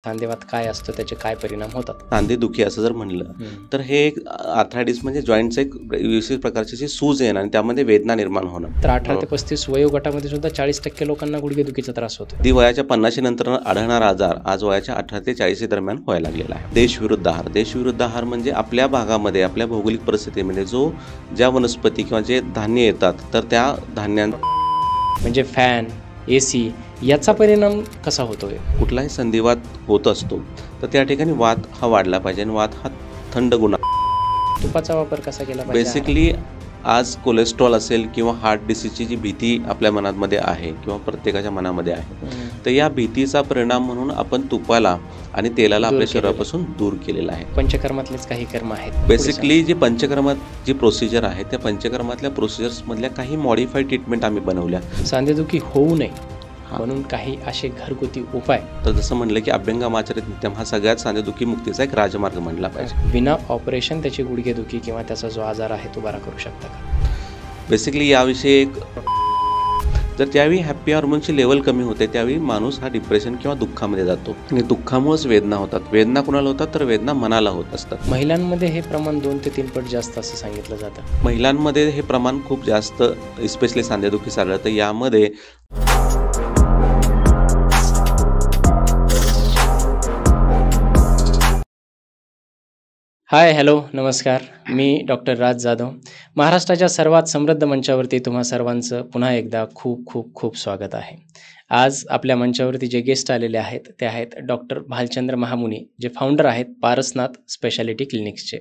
सांधेवात काय असतं, त्याचे काय परिणाम होतात? सांधेदुखी असं जर म्हणलं तर हे एक आर्थरायटिस म्हणजे जॉईंटचं एक विशेष प्रकारची जी सूज येणं आणि त्यामध्ये वेदना निर्माण होणं. तर 18 ते 35 वयोगटामध्ये सुद्धा 40% लोकांना गुडघेदुखीचा त्रास होतो. ती वयाच्या 50 नंतर आढळणारा आजार आज वयाच्या 18 ते 40 दरम्यान व्हायला लागलेला आहे. देशविरुद्ध आहार. देशविरुद्ध आहार म्हणजे आपल्या भागामध्ये, आपल्या भौगोलिक परिस्थितीमध्ये ज्या वनस्पती किंवा जे धान्य येतात तर त्या म्हणजे फॅन, AC याचा परिणाम कसा होतोय? कुठलाही संधिवात होत असतो तर त्या ठिकाणी वात हा वाढला पाहिजे आणि वात हा थंड गुण. तुपाचा वापर कसा केला पाहिजे? बेसिकली आज कोलेस्ट्रॉल असेल किंवा हार्ट डिसीजची जी भीती आपल्या मनामध्ये आहे किंवा प्रत्येकाच्या मनामध्ये आहे तर या भीतीचा परिणाम म्हणून आपण तुपाला आणि तेलाला आपल्या शरीरापासून दूर केलेला आहे. पंचकर्मातलेच काही कर्म आहेत. बेसिकली जी पंचकर्मात जी प्रोसिजर आहे त्या पंचकर्मातल्या प्रोसिजर्समधल्या काही मॉडिफाईड ट्रीटमेंट आम्ही बनवल्या. सांधेदुखी होऊ नये म्हणून काही असे घरगुती उपाय. तर जसं म्हणलं की अभ्यंगमाचरित नित्यम हा सगळ्यात सांधेदुखी मुक्तीचा एक राजमार्ग म्हणला पाहिजे. विना ऑपरेशन त्याची गुडघेदुखी किंवा त्याचा जो आजार आहे तो बरा करू शकता का? बेसिकली याविषयी एक जर त्यावेळी हॅपी हार्मोनची लेवल कमी होते त्यावेळी माणूस हा डिप्रेशन किंवा दुःखामध्ये जातो आणि दुःखामुळेच वेदना होतात. वेदना कुणाला होतात तर वेदना मनाला होत असतात. महिलांमध्ये हे प्रमाण 2 ते 3 पट जास्त असं सांगितलं जातं. महिलांमध्ये हे प्रमाण खूप जास्त स्पेशली सांधेदुखी आढळतं. तर यामध्ये हाय, हॅलो, नमस्कार. मी डॉक्टर राज जाधव. महाराष्ट्राच्या सर्वात समृद्ध मंचावरती तुम्हा सर्वांचं पुन्हा एकदा खूप खूप खूप स्वागत आहे. आज आपल्या मंचावरती जे गेस्ट आलेले आहेत ते आहेत डॉक्टर भालचंद्र महामुनी, जे फाउंडर आहेत पारसनाथ स्पेशालिटी क्लिनिक्सचे.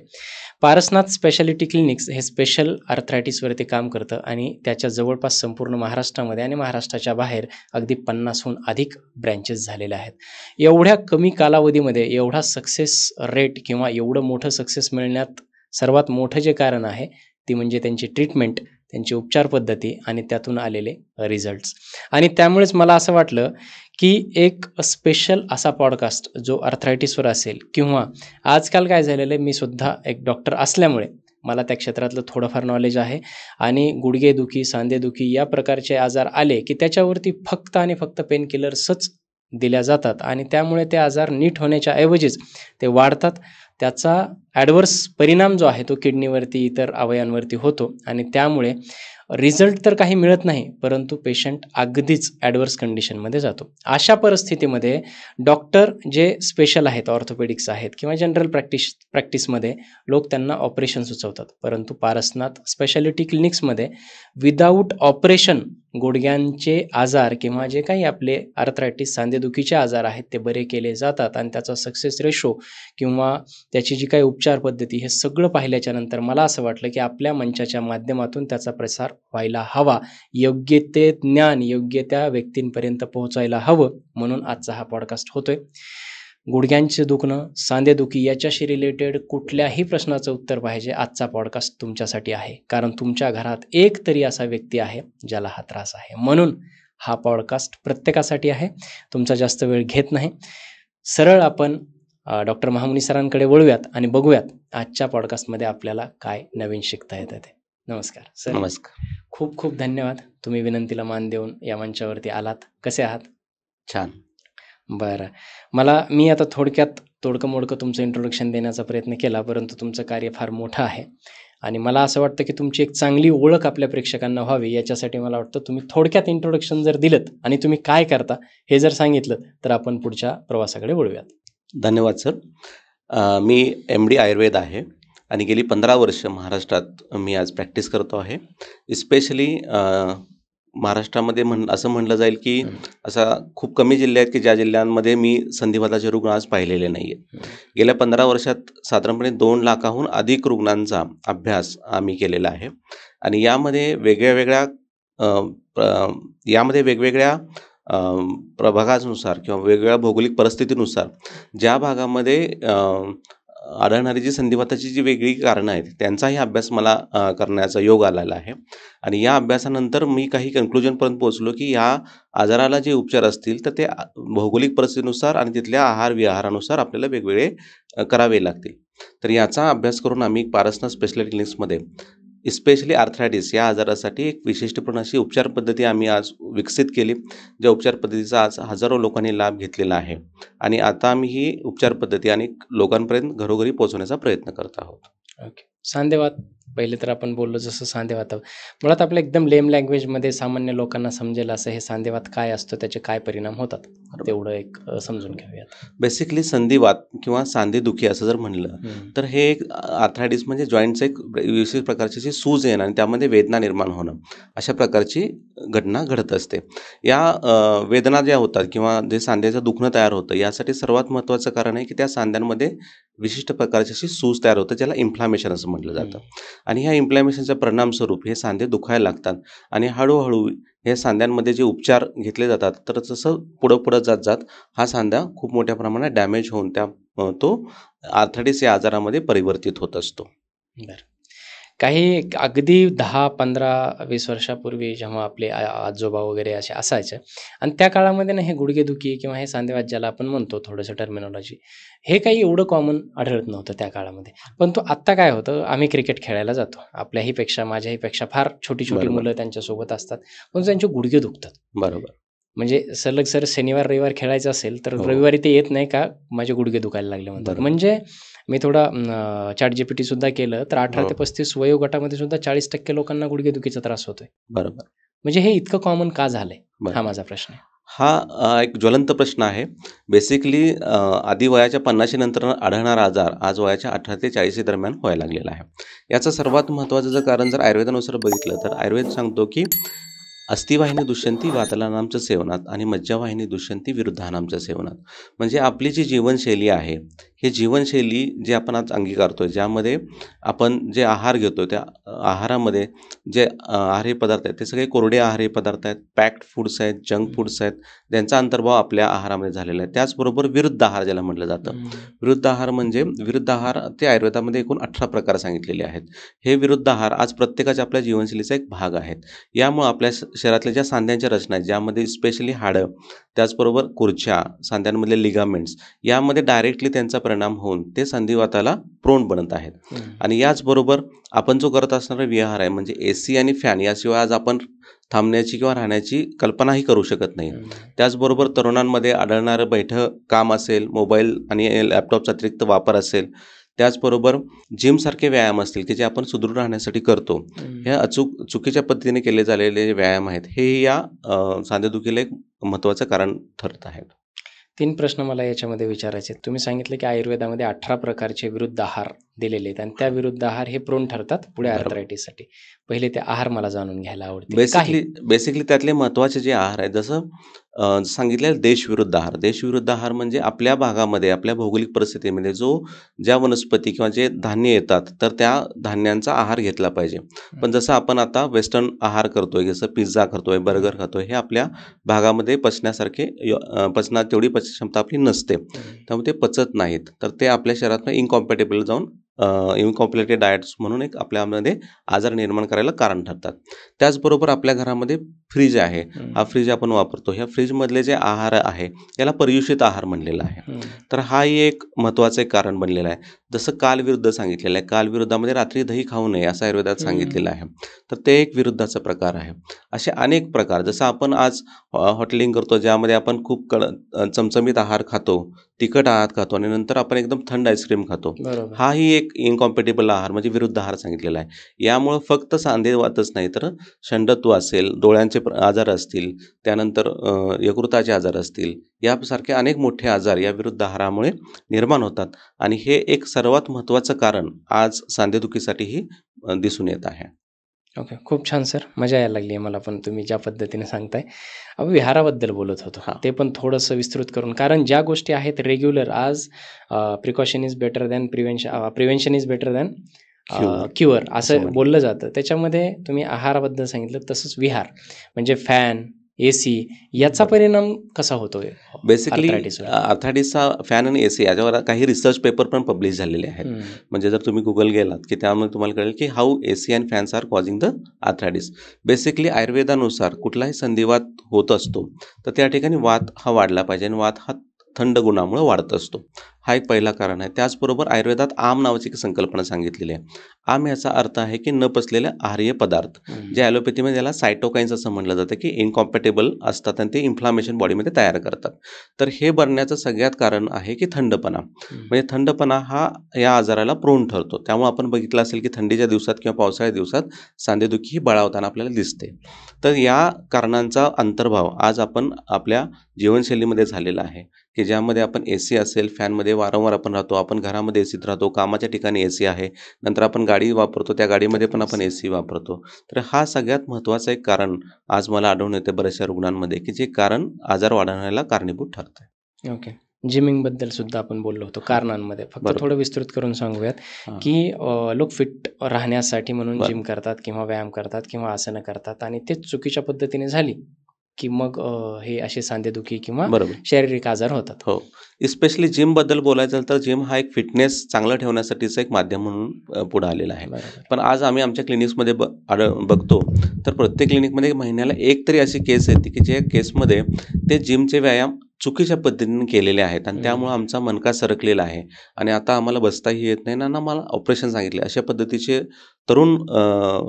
पारसनाथ स्पेशालिटी क्लिनिक्स हे स्पेशल आर्थरायटिसवरती काम करतं आणि त्याच्या जवळपास संपूर्ण महाराष्ट्रामध्ये आणि महाराष्ट्राच्या बाहेर अगदी 50हून अधिक ब्रँचेस झालेले आहेत. एवढ्या कमी कालावधीमध्ये एवढा सक्सेस रेट किंवा एवढं मोठं सक्सेस मिळण्यात सर्वात मोठं जे कारण आहे ती म्हणजे त्यांची ट्रीटमेंट, त्यांची उपचार पद्धती आणि त्यातून आलेले रिझल्ट्स. आणि त्यामुळेच मला असं वाटलं की एक स्पेशल असा पॉडकास्ट जो आर्थरायटिसवर असेल किंवा आजकाल काय झालेलं आहे, मी सुद्धा एक डॉक्टर असल्यामुळे मला त्या क्षेत्रातलं थोडंफार नॉलेज आहे आणि गुडघेदुखी, सांधेदुखी या प्रकारचे आजार आले की त्याच्यावरती फक्त आणि फक्त पेन किलर्सच दिल्या जातात आणि त्यामुळे ते आजार नीट होण्याच्या ऐवजीच ते वाढतात. त्याचा ॲडव्हर्स परिणाम जो आहे तो किडनीवरती, इतर अवयवांवरती होतो आणि त्यामुळे रिझल्ट तर काही मिळत नाही, परंतु पेशंट अगदीच ॲडव्हर्स कंडिशनमध्ये जातो. अशा परिस्थितीमध्ये डॉक्टर जे स्पेशल आहेत, ऑर्थोपेडिक्स आहेत किंवा जनरल प्रॅक्टिसमध्ये लोक त्यांना ऑपरेशन सुचवतात, परंतु पारसनाथ स्पेशालिटी क्लिनिक्समध्ये विदाऊट ऑपरेशन गुडघ्यांचे आजार किंवा जे काही आपले आर्थरायटिस, सांधेदुखीचे आजार आहेत ते बरे केले जातात आणि त्याचा सक्सेस रेशो किंवा त्याची जी काही उपचार पद्धती हे सगळं पाहिल्याच्या नंतर मला असं वाटलं की आपल्या मंचाच्या माध्यमातून त्याचा प्रसार व्हायला हवा, योग्य ते ज्ञान योग्य त्या व्यक्तींपर्यंत पोहोचायला हवं, म्हणून आजचा हा पॉडकास्ट होतोय. गुडघ्यांचे दुखणं, सांधेदुखी याच्याशी रिलेटेड कुठल्याही प्रश्नाचं उत्तर पाहिजे, आजचा पॉडकास्ट तुमच्यासाठी आहे. कारण तुमच्या घरात एक तरी असा व्यक्ती आहे ज्याला हा त्रास आहे. म्हणून हा पॉडकास्ट प्रत्येकासाठी आहे. तुमचा जास्त वेळ घेत नाही. सरळ आपण डॉक्टर महामुनी सरांकडे वळूयात आणि बघूयात आजच्या पॉडकास्टमध्ये आपल्याला काय नवीन शिकता येतं ते. नमस्कार सर. नमस्कार. खूप खूप धन्यवाद. तुम्ही विनंतीला मान देऊन या मंचावरती आलात. कसे आहात? छान. बरं. मी आता थोडक्यात तोडकं मोडकं तुमचं इंट्रोडक्शन देण्याचा प्रयत्न केला, परंतु तुमचं कार्य फार मोठं आहे आणि मला असं वाटतं की तुमची एक चांगली ओळख आपल्या प्रेक्षकांना व्हावी, याच्यासाठी मला वाटतं तुम्ही थोडक्यात इंट्रोडक्शन जर दिलं आणि तुम्ही काय करता हे जर सांगितलं तर आपण पुढच्या प्रवासाकडे वळूयात. धन्यवाद सर. मी MD आयुर्वेद आहे आणि गेली 15 वर्ष महाराष्ट्रात मी आज प्रॅक्टिस करतो आहे. स्पेशली महाराष्ट्रामध्ये असं म्हणलं जाईल की असा खूप कमी जिल्हे आहेत की ज्या जिल्ह्यांमध्ये मी संधिवाताचे रुग्ण आज पाहिलेले नाही आहेत. गेल्या 15 वर्षात साधारणपणे 2 लाखाहून अधिक रुग्णांचा अभ्यास आम्ही केलेला आहे आणि यामध्ये वेगवेगळ्या प्रभागानुसार किंवा वेगवेगळ्या भौगोलिक परिस्थितीनुसार ज्या भागामध्ये आढळणारी जी संधिवाताची जी वेगळी कारणं आहेत त्यांचाही अभ्यास मला करण्याचा योग आलेला आहे आणि या अभ्यासानंतर मी काही कन्क्लुजनपर्यंत पोहोचलो की या आजाराला जे उपचार असतील तर ते भौगोलिक परिस्थितीनुसार आणि तिथल्या आहार विहारानुसार आपल्याला वेगवेगळे करावे लागतील. तर याचा अभ्यास करून आम्ही पारसनाथ स्पेशालिटी क्लिनिक्समध्ये स्पेशली आर्थरायटिस या आजारासाठी एक विशिष्टपूर्ण अशी उपचार पद्धती आम्ही आज विकसित केली, ज्या उपचार पद्धतीचा आज हजारो लोकांनी लाभ घेतलेला आहे आणि आता आम्ही ही उपचार पद्धती अनेक लोकांपर्यंत घरोघरी पोहोचवण्याचा प्रयत्न करत आहोत. ओके. सांधेवात पहिले तर आपण बोललो जसं सांधेवात मुळात आपल्या एकदम लेम लँग्वेजमध्ये सामान्य लोकांना समजेल असं हे सांधेवात काय असतं, त्याचे काय परिणाम होतात, तेवढं एक समजून घेऊयात. बेसिकली संधिवात किंवा सांधेदुखी असं जर म्हणलं तर हे एक आर्थरायटिस म्हणजे जॉईंटचं एक विशेष प्रकारची जी सूज येणं आणि त्यामध्ये वेदना निर्माण होणं अशा प्रकारची घटना घडत असते. या वेदना ज्या होतात किंवा जे सांध्याचं दुखणं तयार होतं यासाठी सर्वात महत्त्वाचं कारण आहे की त्या सांध्यांमध्ये विशिष्ट प्रकारची अशी सूज तयार होतं, ज्याला इन्फ्लामेशन असं म्हटलं जातं. आणि ह्या इन्फ्लॅमेशनच्या परिणामस्वरूप हे सांधे दुखायला लागतात आणि हळूहळू हे सांध्यांमध्ये जे उपचार घेतले जातात तर तसं पुढं जात जात हा सांधा खूप मोठ्या प्रमाणात डॅमेज होऊन तो आर्थरायटिस या आजारामध्ये परिवर्तित होत असतो. बरं. काही अगदी 10, 15, 20 वर्षापूर्वी जेव्हा आपले आजोबा वगैरे असे असायचे आणि त्या काळामध्ये ना हे गुडघेदुखी किंवा हे सांधेवात ज्याला आपण म्हणतो थोडंसं टर्मिनॉलॉजी, हे काही एवढं कॉमन आढळत नव्हतं त्या काळामध्ये. पण तो आत्ता काय होतं, आम्ही क्रिकेट खेळायला जातो. आपल्याहीपेक्षा माझ्याहीपेक्षा फार छोटी बरोबर. मुलं त्यांच्यासोबत असतात. पण त्यांचे गुडघे दुखतात. बरोबर. म्हणजे सलग सर शनिवार रविवार खेळायचं असेल तर हो. रविवारी ते येत नाही का माझे गुडघे दुखायला लागले म्हणतात. बरोबर. म्हणजे मी थोडा ChatGPT सुद्धा केलं तर 18 ते हो. 35 वयोगटामध्ये सुद्धा 40% लोकांना गुडघेदुखीचा त्रास होतोय. बरोबर. म्हणजे हे इतकं कॉमन का झालंय? हा बरोबर. माझा प्रश्न आहे. हा एक ज्वलंत प्रश्न आहे. बेसिकली आधी वयाच्या 50 नंतर आढळणारा आजार आज वयाच्या 18 ते 40 दरम्यान व्हायला लागलेला आहे. याचं सर्वात महत्त्वाचं जर कारण जर आयुर्वेदानुसार बघितलं तर आयुर्वेद सांगतो की अस्थिवाहिनी दुष्यंती वातलानामच्या सेवनात आणि मज्जावाहिनी दुष्यंती विरुद्धानामच्या सेवनात. म्हणजे आपली जी जीवनशैली आहे, ही जीवनशैली जी आपण आज अंगीकारतोय, ज्यामध्ये आपण जे आहार घेतो त्या आहारामध्ये जे आहारी पदार्थ आहेत ते सगळे कोरडे आहारी पदार्थ आहेत, पॅक्ड फूड्स आहेत, जंक फूड्स आहेत, ज्यांचा अंतर्भाव आपल्या आहारामध्ये झालेला आहे. त्याचबरोबर विरुद्ध आहार ज्याला म्हटलं जातं. विरुद्ध आहार म्हणजे विरुद्ध आहार ते आयुर्वेदामध्ये एकूण 18 प्रकार सांगितलेले आहेत. हे विरुद्ध आहार आज प्रत्येकाच्या आपल्या जीवनशैलीचा एक भाग आहेत. यामुळं आपल्या शरीरातल्या ज्या सांध्यांच्या रचना आहेत, ज्यामध्ये स्पेशली हाडं, त्याचबरोबर खुर्च्या, सांध्यांमधले लिगामेंट्स यामध्ये डायरेक्टली त्यांचा परिणाम होऊन ते संधिवाताला प्रोन बनत आहेत. आणि याचबरोबर आपण जो करत असणारा विहार आहे म्हणजे AC आणि फॅन याशिवाय आज आपण थांबण्याची किंवा राहण्याची कल्पनाही करू शकत नाही. त्याचबरोबर तरुणांमध्ये आढळणारं बैठं काम असेल, मोबाईल आणि लॅपटॉपचा अतिरिक्त वापर असेल, त्याचबरोबर जिमसारखे व्यायाम असतील की जे आपण सुदृढ राहण्यासाठी करतो, ह्या चुकीच्या पद्धतीने केले झालेले जे व्यायाम आहेत हे या सांधेदुखीला एक महत्त्वाचं कारण ठरत आहेत. 3 प्रश्न मला याच्यामध्ये विचारायचे आहेत. तुम्ही सांगितलं की आयुर्वेदामध्ये 18 प्रकारचे विरुद्ध आहार दिलेले आहेत आणि त्या विरुद्ध आहार हे प्रोन ठरतात पुढे बरोबर. आर्थरायटिससाठी. पहिले ते आहार मला जाणून घ्यायला आवडतील. काही बेसिकली त्यातले महत्त्वाचे जे आहार आहेत जसं सांगितलेलं देशविरुद्ध आहार. देशविरुद्ध आहार म्हणजे आपल्या भागामध्ये, आपल्या भौगोलिक परिस्थितीमध्ये ज्या वनस्पती किंवा जे धान्य येतात तर त्या धान्यांचा आहार घेतला पाहिजे. पण जसं आपण आता वेस्टर्न आहार करतोय, जसं पिझ्झा खातोय, बर्गर खातोय, हे आपल्या भागामध्ये पचण्यात तेवढी पचनक्षमता आपली नसते. त्यामुळे ते पचत नाहीत. तर ते आपल्या शरीरात इनकॉम्पॅटेबल जाऊन इनकॉम्प्लिटेड डाएट्स म्हणून एक आपल्यामध्ये आजार निर्माण करायला कारण ठरतात. त्याचबरोबर आपल्या घरामध्ये फ्रीज आहे. हा फ्रीज आपण वापरतो. ह्या फ्रीजमधले जे आहार आहे याला पर्युषित आहार म्हणलेला आहे. तर हाही एक महत्त्वाचं एक कारण बनलेलं आहे. जसं कालविरुद्ध सांगितलेलं आहे. कालविरुद्धामध्ये रात्री दही खाऊ नये असं आयुर्वेदात सांगितलेलं आहे. तर ते एक विरुद्धाचा प्रकार आहे. असे अनेक प्रकार जसं आपण आज हॉटेलिंग करतो, ज्यामध्ये आपण खूप चमचमीत आहार खातो, तिखट आहार खातो आणि नंतर आपण एकदम थंड आईस्क्रीम खातो. बरोबर. हाही एक इनकॉम्पॅटेबल आहार म्हणजे विरुद्ध आहार सांगितलेला आहे. यामुळं फक्त सांधेवातच नाही तर शंडत्व असेल, डोळ्यांचे आजार असतील, त्यानंतर यकृताचे आजार असतील, यासारखे अनेक मोठे आजार या विरुद्ध आहारामुळे निर्माण होतात आणि हे एक सर्वात महत्त्वाचं कारण आज सांधेदुखीसाठीही दिसून येत आहे. ओके. खूप छान सर. मजा यायला लागली आहे मला पण तुम्ही ज्या पद्धतीने सांगताय. आपण विहाराबद्दल बोलत होतो. हां. ते पण थोडंसं विस्तृत करून कारण ज्या गोष्टी आहेत रेग्युलर आज precaution is better than prevention is better than cure असं म्हणतात. बोललं जातं. त्याच्यामध्ये तुम्ही आहाराबद्दल सांगितलं तसंच विहार म्हणजे फॅन, AC याचा परिणाम कसा होतोय बेसिकली आर्थरायटिसवर? आर्थरायटिसचा फॅन आणि AC याच्यावर काही रिसर्च पेपर पण पब्लिश झालेले आहेत. म्हणजे जर तुम्ही गुगल गेलात की त्यामुळे तुम्हाला कळेल की how AC and fans are causing the arthritis. Basically आयुर्वेदानुसार कुठलाही संधिवात होत असतो तर त्या ठिकाणी वात हा वाढला पाहिजे आणि वात हा थंड गुणामुळे वाढत असतो हा एक पहिला कारण आहे. त्याचबरोबर आयुर्वेदात आम नावाची एक संकल्पना सांगितलेली आहे. आम याचा अर्थ आहे की न पचलेले आहार्य पदार्थ, जे ॲलोपॅथीमध्ये याला सायटोकाईन्स असं म्हटलं जातं, की इनकॉम्पॅटेबल असतात आणि ते इन्फ्लामेशन बॉडीमध्ये तयार करतात. तर हे बनण्याचं सगळ्यात कारण आहे की थंडपणा. म्हणजे थंडपणा हा या आजाराला प्रोन ठरतो. त्यामुळे आपण बघितलं असेल की थंडीच्या दिवसात किंवा पावसाळ्याच्या दिवसात सांधेदुखी ही बळावताना आपल्याला दिसते. तर या कारणांचा अंतर्भाव आज आपण आपल्या जीवनशैलीमध्ये झालेला आहे, की ज्यामध्ये आपण AC असेल, फॅनमध्ये वारंवार आपण राहतो. आपण घरामध्ये एसीत राहतो, कामाच्या ठिकाणी AC आहे. नंतर आपण गाडी वापरतो, त्या गाडीमध्ये पण आपण AC वापरतो. तर हा सगळ्यात महत्त्वाचं एक कारण आज मला आढळून येते बऱ्याचशा रुग्णांमध्ये, की जे कारण आजार वाढवण्याला कारणीभूत ठरतंय. ओके. जिमिंगबद्दल सुद्धा आपण बोललो होतो हां, कारणांमध्ये. फक्त बरोबर. थोडं विस्तृत करून सांगूयात, हां, की लोक फिट राहण्यासाठी म्हणून बरं. जिम करतात किंवा व्यायाम करतात किंवा आसनं करतात आणि तेच चुकीच्या पद्धतीने झाली, की मग हे असे सांधेदुखी किंवा बरोबर. शारीरिक आजार होतात. हो. स्पेशली जिमबद्दल बोलायचं झालं तर जिम हा एक फिटनेस चांगलं ठेवण्यासाठीचा एक माध्यम म्हणून पुढे आलेला आहे. बरोबर. पण आज आम्ही आमच्या क्लिनिक्समध्ये बघतो, तर प्रत्येक क्लिनिकमध्ये महिन्याला एक तरी अशी केस येते, की ज्या केसमध्ये ते जिमचे व्यायाम चुकीच्या पद्धतीने केलेले आहेत आणि त्यामुळं आमचा मणका सरकलेला आहे आणि आता आम्हाला बसताही येत नाही ना मला ऑपरेशन सांगितले. अशा पद्धतीचे तरुण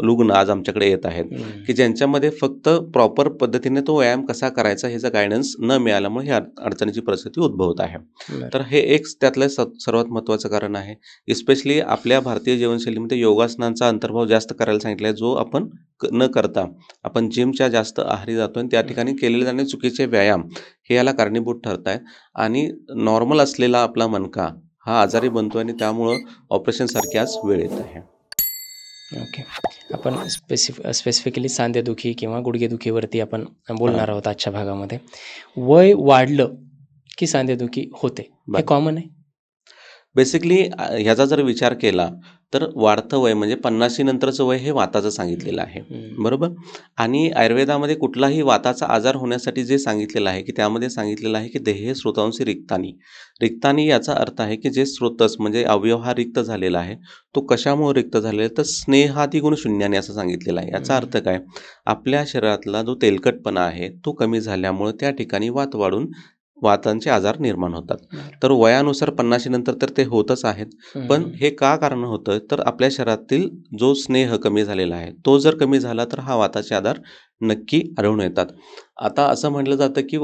रुग्ण आज आमच्याकडे येत आहेत, की ज्यांच्यामध्ये फक्त प्रॉपर पद्धतीने तो व्यायाम कसा करायचा ह्याचा गायडन्स न मिळाल्यामुळे ही अडचणीची परिस्थिती उद्भवत आहे. बरं. तर हे एक त्यातलं सर्वात महत्त्वाचं कारण आहे. स्पेशली आपल्या भारतीय जीवनशैलीमध्ये योगासनांचा अंतर्भाव जास्त करायला सांगितला आहे, जो आपण न करता आपण जिमच्या जास्त आहारी जातो आणि त्या ठिकाणी केलेले जाणारे चुकीचे व्यायाम हे याला कारणीभूत ठरत आहेत आणि नॉर्मल असलेला आपला मणका हा आजारी बनतो आणि त्यामुळं ऑपरेशनसारखी आज वेळ येत आहे. ओके. आपण स्पेसिफिकली सांधेदुखी किंवा गुडघेदुखीवरती आपण बोलणार आहोत आजच्या भागामध्ये. वय वाढलं की सांधेदुखी होते, हे बरं. कॉमन आहे? बेसिकली ह्याचा जर विचार केला तर वाढतं वय म्हणजे 50शी नंतरचं वय हे वाताचं सांगितलेलं आहे. बरोबर. आणि आयुर्वेदामध्ये कुठलाही वाताचा आजार होण्यासाठी जे सांगितलेलं आहे, की त्यामध्ये सांगितलेलं आहे, की देहे स्रोतांशी रिक्तानी. रिक्तानी याचा अर्थ आहे, की जे स्रोतस म्हणजे अवयव हा रिक्त झालेला आहे, तो कशामुळे रिक्त झालेला आहे, तर स्नेहादिगुण शून्याने असं सांगितलेलं आहे. याचा अर्थ काय? आपल्या शरीरातला जो तेलकटपणा आहे तो कमी झाल्यामुळे त्या ठिकाणी वात वाढून वातांचे आजार निर्माण होतात. तर वयानुसार 50शी नंतर तर ते होतच आहेत. पण हे का कारण होतं, तर आपल्या शरीरातील जो स्नेह कमी झालेला आहे, तो जर कमी झाला तर हा वाताचे आजार नक्की आढळून येतात. आता असं म्हटलं जातं, की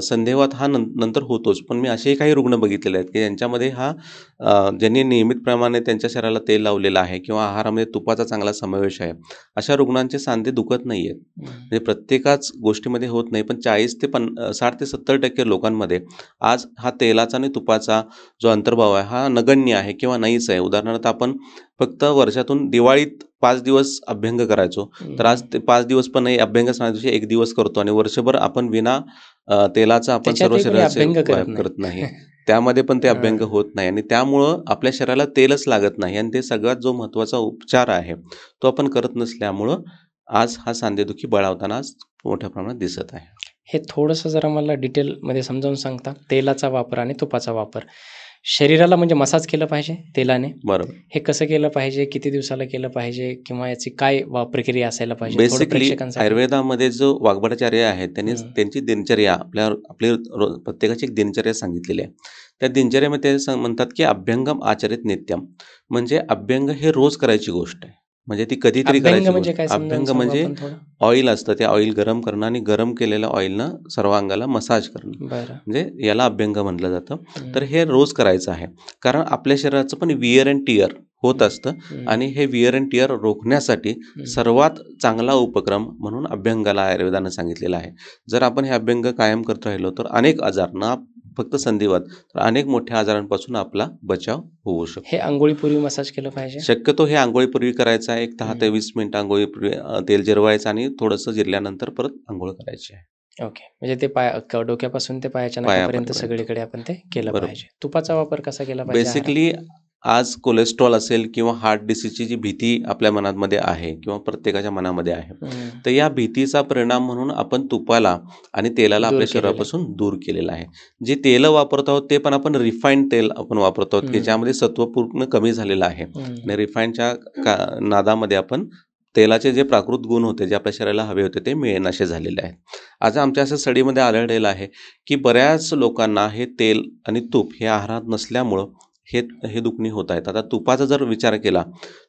संधिवात हा नंतर होतोच. पण मी असेही काही रुग्ण बघितलेले आहेत, की ज्यांच्यामध्ये ज्यांनी नियमितप्रमाणे त्यांच्या शरीराला तेल लावलेलं आहे किंवा आहारामध्ये तुपाचा चांगला समावेश आहे, अशा रुग्णांचे सांधे दुखत नाही आहेत. म्हणजे प्रत्येकाच गोष्टीमध्ये होत नाही, पण 60 ते 70% लोकांमध्ये आज हा तेलाचा आणि तुपाचा जो अंतर्भाव आहे, हा नगण्य आहे किंवा नाहीच आहे. उदाहरणार्थ आपण फक्त वर्षातून दिवाळीत 5 दिवस अभ्यंग करायचो, तर आज ते 5 दिवस पण नाही, अभ्यंग स्नानाच्या दिवशी 1 दिवस करतो आणि वर्षभर आपण विना तेलाचा आपण सर्व त्याच्यातही कोणी शरीराचे अभ्यंग करत व्यायाम नाही. करत नाही. त्यामध्ये पण ते अभ्यंग होत नाही आणि त्यामुळं आपल्या शरीराला तेलच लागत नाही आणि ते सगळ्यात जो महत्त्वाचा उपचार आहे, तो आपण करत नसल्यामुळं आज हा सांधेदुखी बळावताना आज मोठ्या प्रमाणात दिसत आहे. हे थोडंसं जरा मला डिटेलमध्ये समजावून सांगता? तेलाचा वापर आणि तुपाचा वापर. शरीराला म्हणजे मसाज केलं पाहिजे तेलाने? बरोबर. हे कसं केलं पाहिजे? किती दिवसाला केलं पाहिजे? किंवा याची काय प्रक्रिया असायला पाहिजे? थोडं बेसिकली प्रेक्षकांसाठी. आयुर्वेदामध्ये जो वाग्भटाचार्य आहेत, त्यांनी त्यांची दिनचर्या आपली प्रत्येकाची एक दिनचर्या सांगितलेली आहे. त्या दिनचर्येमध्ये ते म्हणतात, की अभ्यंगम आचरित नित्यम. म्हणजे अभ्यंग हे रोज करायची गोष्ट आहे. म्हणजे ती कधीतरी अभ्यंग करायची म्हणजे गोष्ट. काय समजावून अभ्यंग सांगू म्हणजे आपण थोडं? ऑइल असतं, ते ऑइल गरम करणं आणि गरम केलेल्या ऑइलनं सर्व अंगाला मसाज करणं. बरं. म्हणजे याला अभ्यंग म्हटलं जातं. तर हे रोज करायचं आहे. कारण आपल्या शरीराचं पण विअर अँड टिअर होत असतं आणि हे विअर अँड टिअर रोखण्यासाठी सर्वात चांगला उपक्रम म्हणून अभ्यंगाला आयुर्वेदानं सांगितलेला आहे. जर आपण हे अभ्यंग कायम करत राहिलो तर अनेक आजार, ना फक्त संधिवात, तर अनेक मोठ्या आजारांपासून आपला बचाव होऊ शकतो. हे अंघोळीपूर्वी मसाज केलं पाहिजे? शक्यतो हे अंघोळीपूर्वी करायचं आहे. एक 10 ते 20 मिनिटं अंघोळीपूर्वी तेल जिरवायचं आणि थोडंसं जिरल्यानंतर परत अंघोळ करायची आहे. ओके. म्हणजे ते डोक्यापासून ते पायाच्या पायापर्यंत. नखापर्यंत सगळीकडे आपण ते केलं बरोबर. पाहिजे. तुपाचा वापर कसा केला पाहिजे आहारात? बेसिकली आज कोलेस्ट्रॉल असेल किंवा हार्ट डिसीजची जी भीती आपल्या मनामध्ये आहे किंवा प्रत्येकाच्या मनामध्ये आहे, तर या भीतीचा परिणाम म्हणून आपण तुपाला आणि तेलाला दूर आपल्या केलेलं आहे. शरीरापासून दूर केलेलं आहे. जे तेलं वापरत आहोत ते पण आपण रिफाईंड तेल आपण वापरत आहोत, की ज्यामध्ये सत्व पूर्ण कमी झालेलं आहे आणि रिफाईंडच्या नादामध्ये आपण तेलाचे जे प्राकृत गुण होते, जे आपल्या शरीराला हवे होते, ते मिळेनासे झालेले आहेत. आज आमच्या असं स्टडीमध्ये आढळलेलं आहे, की बऱ्याच लोकांना हे तेल आणि तूप हे आहारात नसल्यामुळं हे दुखणी होत आहेत. आता तुपाचा जर विचार केला,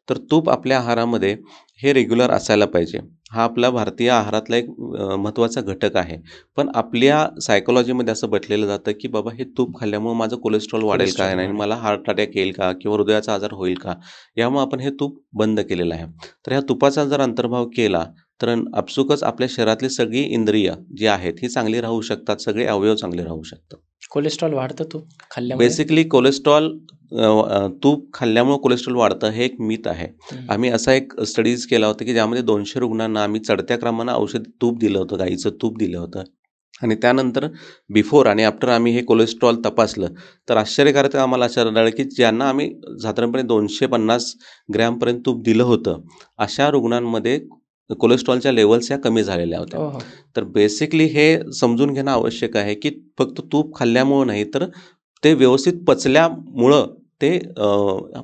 तर तूप आपल्या आहारामध्ये हे रेग्युलर असायला पाहिजे. हा आपला भारतीय आहारातला एक महत्त्वाचा घटक आहे. पण आपल्या सायकॉलॉजीमध्ये असं म्हटलेलं जातं, की बाबा हे तूप खाल्ल्यामुळं माझं कोलेस्ट्रॉल वाढेल का नाही, मला हार्ट अटॅक येईल का किंवा हृदयाचा आजार होईल का, यामुळे आपण हे तूप बंद केलेलं आहे. तर ह्या तुपाचा जर अंतर्भाव केला तर आपसुकच आपल्या शरीरातली सगळी इंद्रिय जी आहेत ही चांगली राहू शकतात, सगळे अवयव चांगले राहू शकतात. कोलेस्ट्रॉल वाढतं तूप खाल्ल्यामुळे? बेसिकली कोलेस्ट्रॉल तूप खाल्ल्यामुळे कोलेस्ट्रॉल वाढतं हे एक मिथ आहे. आम्ही असा एक स्टडीज केला होता, की ज्यामध्ये 200 रुग्णांना आम्ही चढत्या क्रमानं औषध तूप दिलं होतं, गाईचं तूप दिलं होतं आणि त्यानंतर बिफोर आणि आफ्टर आम्ही हे कोलेस्ट्रॉल तपासलं, तर आश्चर्यकारक आम्हाला असं आढळलं, की ज्यांना आम्ही साधारणपणे 250 ग्रॅमपर्यंत तूप दिलं होतं, अशा रुग्णांमध्ये कोलेस्ट्रॉलच्या लेवल्स ह्या कमी झालेल्या होत्या. हो. तर बेसिकली हे समजून घेणं आवश्यक आहे, की फक्त तूप खाल्ल्यामुळं नाही, तर ते व्यवस्थित पचल्यामुळं ते तूप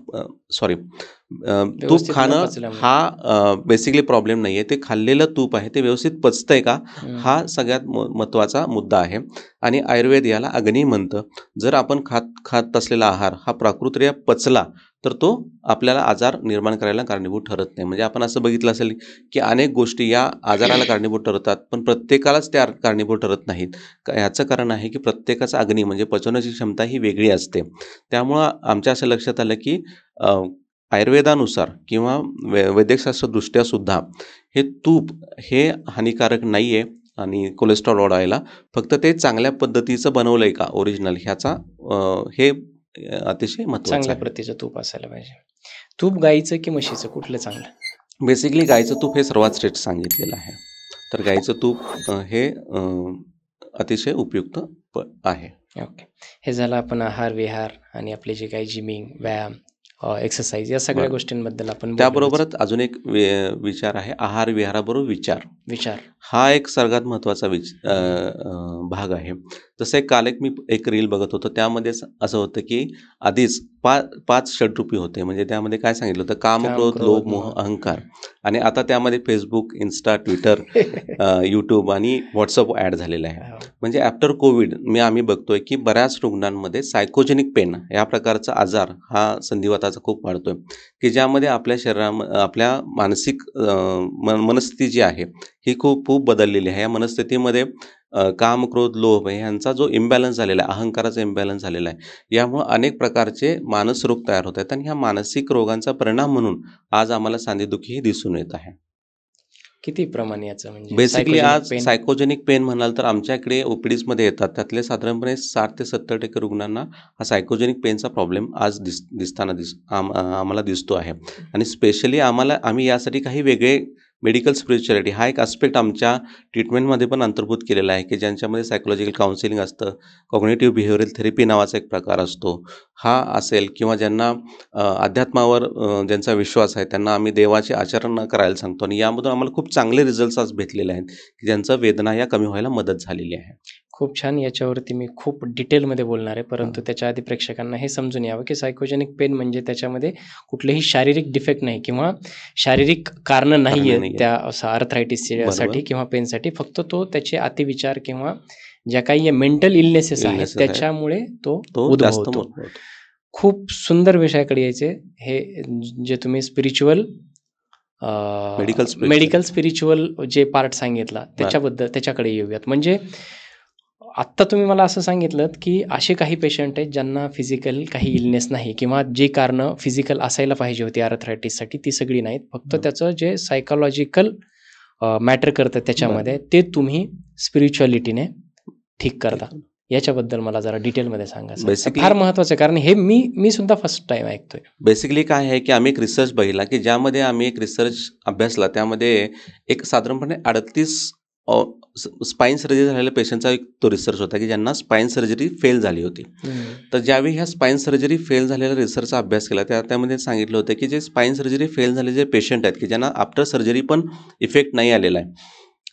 व्यवस्थित न खाणं पचल्यामुळे. हा बेसिकली प्रॉब्लेम नाही आहे. ते खाल्लेलं तूप आहे ते व्यवस्थित पचतंय का, हा सगळ्यात महत्त्वाचा मुद्दा आहे. आणि आयुर्वेद याला अग्नी म्हणतं. जर आपण खात असलेला आहार हा प्राकृतरित्या पचला, तर तो आपल्याला आजार निर्माण करायला कारणीभूत ठरत नाही. म्हणजे आपण असं बघितलं असेल, की अनेक गोष्टी या आजाराला कारणीभूत ठरतात, पण प्रत्येकालाच त्या कारणीभूत ठरत नाहीत. ह्याचं कारण आहे, की प्रत्येकाचा अग्नी म्हणजे पचवण्याची क्षमता ही वेगळी असते. त्यामुळं आमच्या असं लक्षात आलं, की आयुर्वेदानुसार किंवा वैद्यकशास्त्रदृष्ट्या सुद्धा हे तूप हे हानिकारक नाही आहे आणि कोलेस्ट्रॉल वाढवायला. फक्त ते चांगल्या पद्धतीचं बनवलं आहे का ओरिजिनल ह्याचा हे अतिशय महत्त्वाचं चांगल्या आहे. प्रतीचं तूप असायला पाहिजे. तूप गाईचं की म्हशीचं कुठलं चांगलं? बेसिकली गाईचं तूप हे सर्वात श्रेष्ठ सांगितलेलं आहे. तर गाईचं तूप हे अतिशय उपयुक्त आहे. ओके. हे झालं आपण आहार, विहार आणि आपले जे काही जिमिंग, व्यायाम, एक्सरसाइज या सगळ्या बरं. गोष्टींबद्दल आपण बोललोच. त्याबरोबरच अजून एक विचार आहे, आहार विहाराबरोबर विचार. हा एक सर्वात महत्त्वाचा भाग आहे. जसं काल मी एक रील बघत होतो, त्यामध्ये असं होतं, की आधीच 5 षड्रूपी होते. म्हणजे त्यामध्ये काय सांगितलं होतं, काम, क्रोध, लोभ, मोह, अहंकार. आणि आता त्यामध्ये फेसबुक, इन्स्टा, ट्विटर, यूट्यूब आणि व्हॉट्सअप ॲड झालेलं आहे. म्हणजे आफ्टर कोविड आम्ही बघतोय, की बऱ्याच रुग्णांमध्ये सायकोजेनिक पेन या प्रकारचा आजार हा संधिवाताचा खूप वाढतोय, की ज्यामध्ये आपल्या आपल्या मानसिक मनस्थिती जी आहे ही खूप बदललेली आहे. या मनस्थितीमध्ये काम, क्रोध, लोभ ह्यांचा जो इम्बॅलन्स झालेला आहे, अहंकाराचा इम्बॅलन्स झालेला आहे. यामुळं अनेक प्रकारचे मानसरोग तयार होत आहेत आणि ह्या मानसिक रोगांचा परिणाम म्हणून आज आम्हाला सांधेदुखीही दिसून येत आहे. किती प्रमाण याचं म्हणजे बेसिकली आज पेन? सायकोजेनिक पेन म्हणाल तर आमच्याकडे OPDsमध्ये येतात. त्यातले साधारणपणे 60 ते 70% रुग्णांना हा सायकोजेनिक पेनचा प्रॉब्लेम आज आम्हाला दिसतो आहे. आणि स्पेशली आम्ही यासाठी काही वेगळे मेडिकल स्पिरिच्युअलिटी हा एक आस्पेक्ट आमच्या ट्रीटमेंटमध्ये पण अंतर्भूत केलेला आहे, की ज्यांच्यामध्ये सायकोलॉजिकल काउन्सिलिंग असतं, कॉग्निटिव्ह बिहेवियरल थेरपी नावाचा एक प्रकार असतो. हा असेल किंवा ज्यांना अध्यात्मावर ज्यांचा विश्वास आहे त्यांना आम्ही देवाचे आचरण करायला सांगतो आणि यामधून आम्हाला खूप चांगले रिझल्ट्स आज भेटलेले आहेत, की ज्यांचं वेदना या कमी व्हायला मदत झालेली आहे. खूप छान. याच्यावरती मी खूप डिटेलमध्ये बोलणार आहे, परंतु त्याच्या आधी प्रेक्षकांना हे समजून यावं, की सायकोजेनिक पेन म्हणजे त्याच्यामध्ये कुठलेही शारीरिक डिफेक्ट नाही किंवा शारीरिक कारणं नाही आहेत त्या आर्थरायटिससाठी किंवा पेनसाठी. फक्त तो त्याचे अतिविचार किंवा ज्या काही मेंटल इलनेसेस आहेत त्याच्यामुळे तो उद्भवतो. खूप सुंदर विषयाकडे यायचे. हे जे तुम्ही मेडिकल स्पिरिच्युअल जे पार्ट सांगितला त्याच्याकडे येऊयात. म्हणजे आत्ता तुम्ही मला असं सांगितलं, की असे काही पेशंट आहेत ज्यांना फिजिकल काही इलनेस नाही किंवा जी कारणं फिजिकल असायला पाहिजे होती आर्थरायटिससाठी ती सगळी नाहीत. फक्त त्याचं जे सायकोलॉजिकल मॅटर करतं त्याच्यामध्ये ते तुम्ही स्पिरिच्युअलिटीने ठीक करता. याच्याबद्दल मला जरा डिटेलमध्ये सांगा. फार महत्त्वाचं आहे, कारण हे मी सुद्धा फर्स्ट टाइम ऐकतोय. बेसिकली काय आहे, की आम्ही एक रिसर्च बघितला, की ज्यामध्ये आम्ही एक रिसर्च अभ्यासला. त्यामध्ये एक साधारणपणे 38 स्पाईन सर्जरी झालेल्या पेशंटचा एक तो रिसर्च होता, की ज्यांना स्पाईन सर्जरी फेल झाली होती. तर ज्यावेळी ह्या स्पाईन सर्जरी फेल झालेल्या रिसर्चचा अभ्यास केला त्यामध्ये सांगितलं होतं, की जे स्पाईन सर्जरी फेल झालेले जे पेशंट आहेत, की ज्यांना आफ्टर सर्जरी पण इफेक्ट नाही आलेला आहे,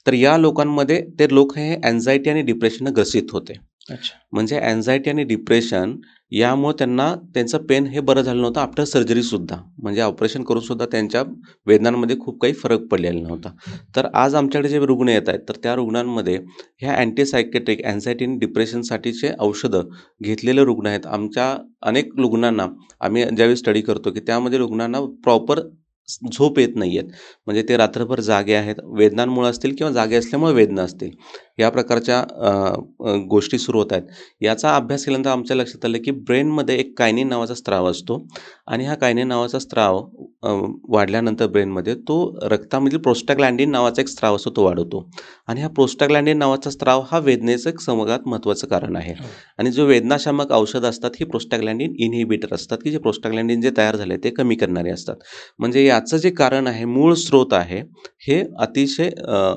तर या लोकांमध्ये ते लोक हे अँझायटी आणि डिप्रेशननं ग्रसित होते. अच्छा. म्हणजे अँझायटी आणि डिप्रेशन यामुळे त्यांना त्यांचं पेन हे बरं झालं नव्हतं आफ्टर सर्जरीसुद्धा. म्हणजे ऑपरेशन करूनसुद्धा त्यांच्या वेदनांमध्ये खूप काही फरक पडलेला नव्हता. तर आज आमच्याकडे जे रुग्ण येत आहेत, तर त्या रुग्णांमध्ये ह्या अँटीसायकेट्रिक अँझायटी आणि डिप्रेशनसाठीचे औषधं घेतलेले रुग्ण आहेत. आमच्या अनेक रुग्णांना आम्ही ज्यावेळी स्टडी करतो, की त्यामध्ये रुग्णांना प्रॉपर झोप येत नाही आहेत. म्हणजे ते रात्रभर जागे आहेत. वेदनांमुळे असतील किंवा जागे असल्यामुळे वेदना असतील. या प्रकारच्या गोष्टी सुरू होत आहेत. याचा अभ्यास केल्यानंतर आमच्या लक्षात आलं, की ब्रेनमध्ये एक कायनिन नावाचा स्त्राव असतो आणि हा कायनिन नावाचा स्त्राव अ, वाढल्यानंतर ब्रेनमध्ये तो रक्तामधील प्रोस्टाग्लॅंडिन नावाचा एक स्त्राव असतो, तो वाढवतो आणि हा प्रोस्टाग्लॅंडिन नावाचा स्त्राव हा वेदनेचं एक सर्वात महत्त्वाचं कारण आहे. हो. आणि जो वेदनाशामक औषध असतात, ही प्रोस्टाग्लॅंडिन इनहिबिटर असतात, की जे प्रोस्टाग्लॅंडिन जे तयार झाले ते कमी करणारे असतात. म्हणजे याचं जे कारण आहे, मूळ स्रोत आहे, हे अतिशय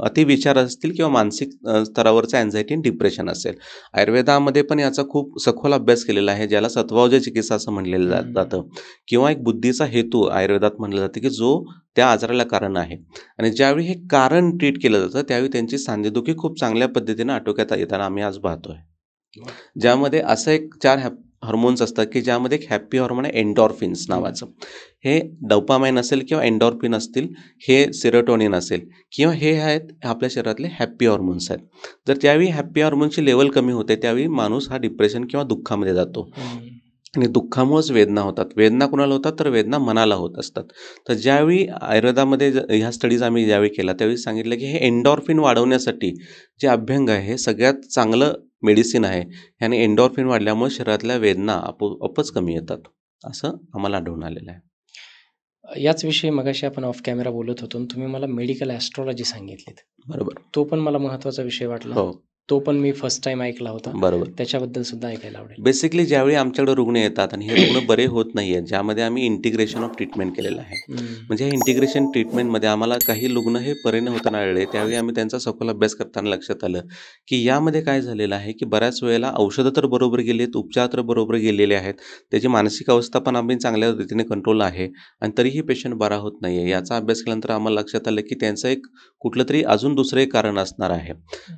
अतिविचार असतील किंवा मानसिक स्तरावरचं अँझायटी आणि डिप्रेशन असेल. आयुर्वेदामध्ये पण याचा खूप सखोल अभ्यास केलेला आहे, ज्याला सत्वावजय चिकित्सा असं म्हणलेलं जातं किंवा एक बुद्धीचा हेतू आयुर्वेदात म्हटलं जातं, की जो त्या आजाराला कारण आहे. आणि ज्यावेळी हे कारण ट्रीट केलं जातं, त्यावेळी त्यांची सांधेदुखी खूप चांगल्या पद्धतीनं आटोक्यात येताना आम्ही आज पाहतोय. ज्यामध्ये असं एक 4 हार्मोन्स असतात, की ज्यामध्ये एक हॅपी हार्मोन आहे एंडॉर्फिन्स नावाचं. हे डोपामाइन असेल किंवा एंडॉर्फिन असतील, हे सेरोटोनिन असेल किंवा हे आहेत आपल्या शरीरातले हॅपी हार्मोन्स आहेत. जर त्यावेळी हॅपी हार्मोनची लेव्हल कमी होते, त्यावेळी माणूस हा डिप्रेशन किंवा दुःखामध्ये जातो. आणि दुःखामुळेच वेदना होतात. वेदना कुणाला होतात? तर वेदना मनाला होत असतात. तर ज्यावेळी आयुर्वेदामध्ये ह्या स्टडीज आम्ही ज्यावेळी केला, त्यावेळी सांगितलं, की हे एंडॉर्फिन वाढवण्यासाठी जे अभ्यंग आहे, हे सगळ्यात चांगलं मेडिसिन आहे. ह्याने एंडॉर्फिन वाढल्यामुळे शरीरातल्या वेदना आपोआपच कमी येतात. असं आम्हाला आढळून आलेलं आहे. याच विषयी मगाशी आपण ऑफ कॅमेरा बोलत होतो आणि तुम्ही मला मेडिकल ॲस्ट्रॉलॉजी सांगितलीत. बरोबर. तो पण मला महत्त्वाचा विषय वाटला. हो. तो पण मी फर्स्ट टाईम ऐकला होता. बरोबर. त्याच्याबद्दल सुद्धा ऐकायला आवडेल. बेसिकली ज्यावेळी आमच्याकडे रुग्ण येतात आणि हे रुग्ण बरे होत नाही आहेत, ज्यामध्ये आम्ही इंटिग्रेशन ऑफ ट्रीटमेंट केलेलं आहे. म्हणजे हे इंटिग्रेशन ट्रीटमेंटमध्ये आम्हाला काही रुग्ण हे बरे न होताना आढळले. त्यावेळी आम्ही त्यांचा सखोल अभ्यास करताना लक्षात आलं, की यामध्ये काय झालेलं आहे, की बऱ्याच वेळेला औषधं तर बरोबर गेली आहेत, उपचार तर बरोबर गेलेले आहेत. त्याची मानसिक अवस्था पण आम्ही चांगल्या रीतीने कंट्रोल आहे आणि तरीही पेशंट बरा होत नाही आहे. याचा अभ्यास केल्यानंतर आम्हाला लक्षात आलं, की त्यांचं एक कुठलंतरी अजून दुसरं एक कारण असणार आहे.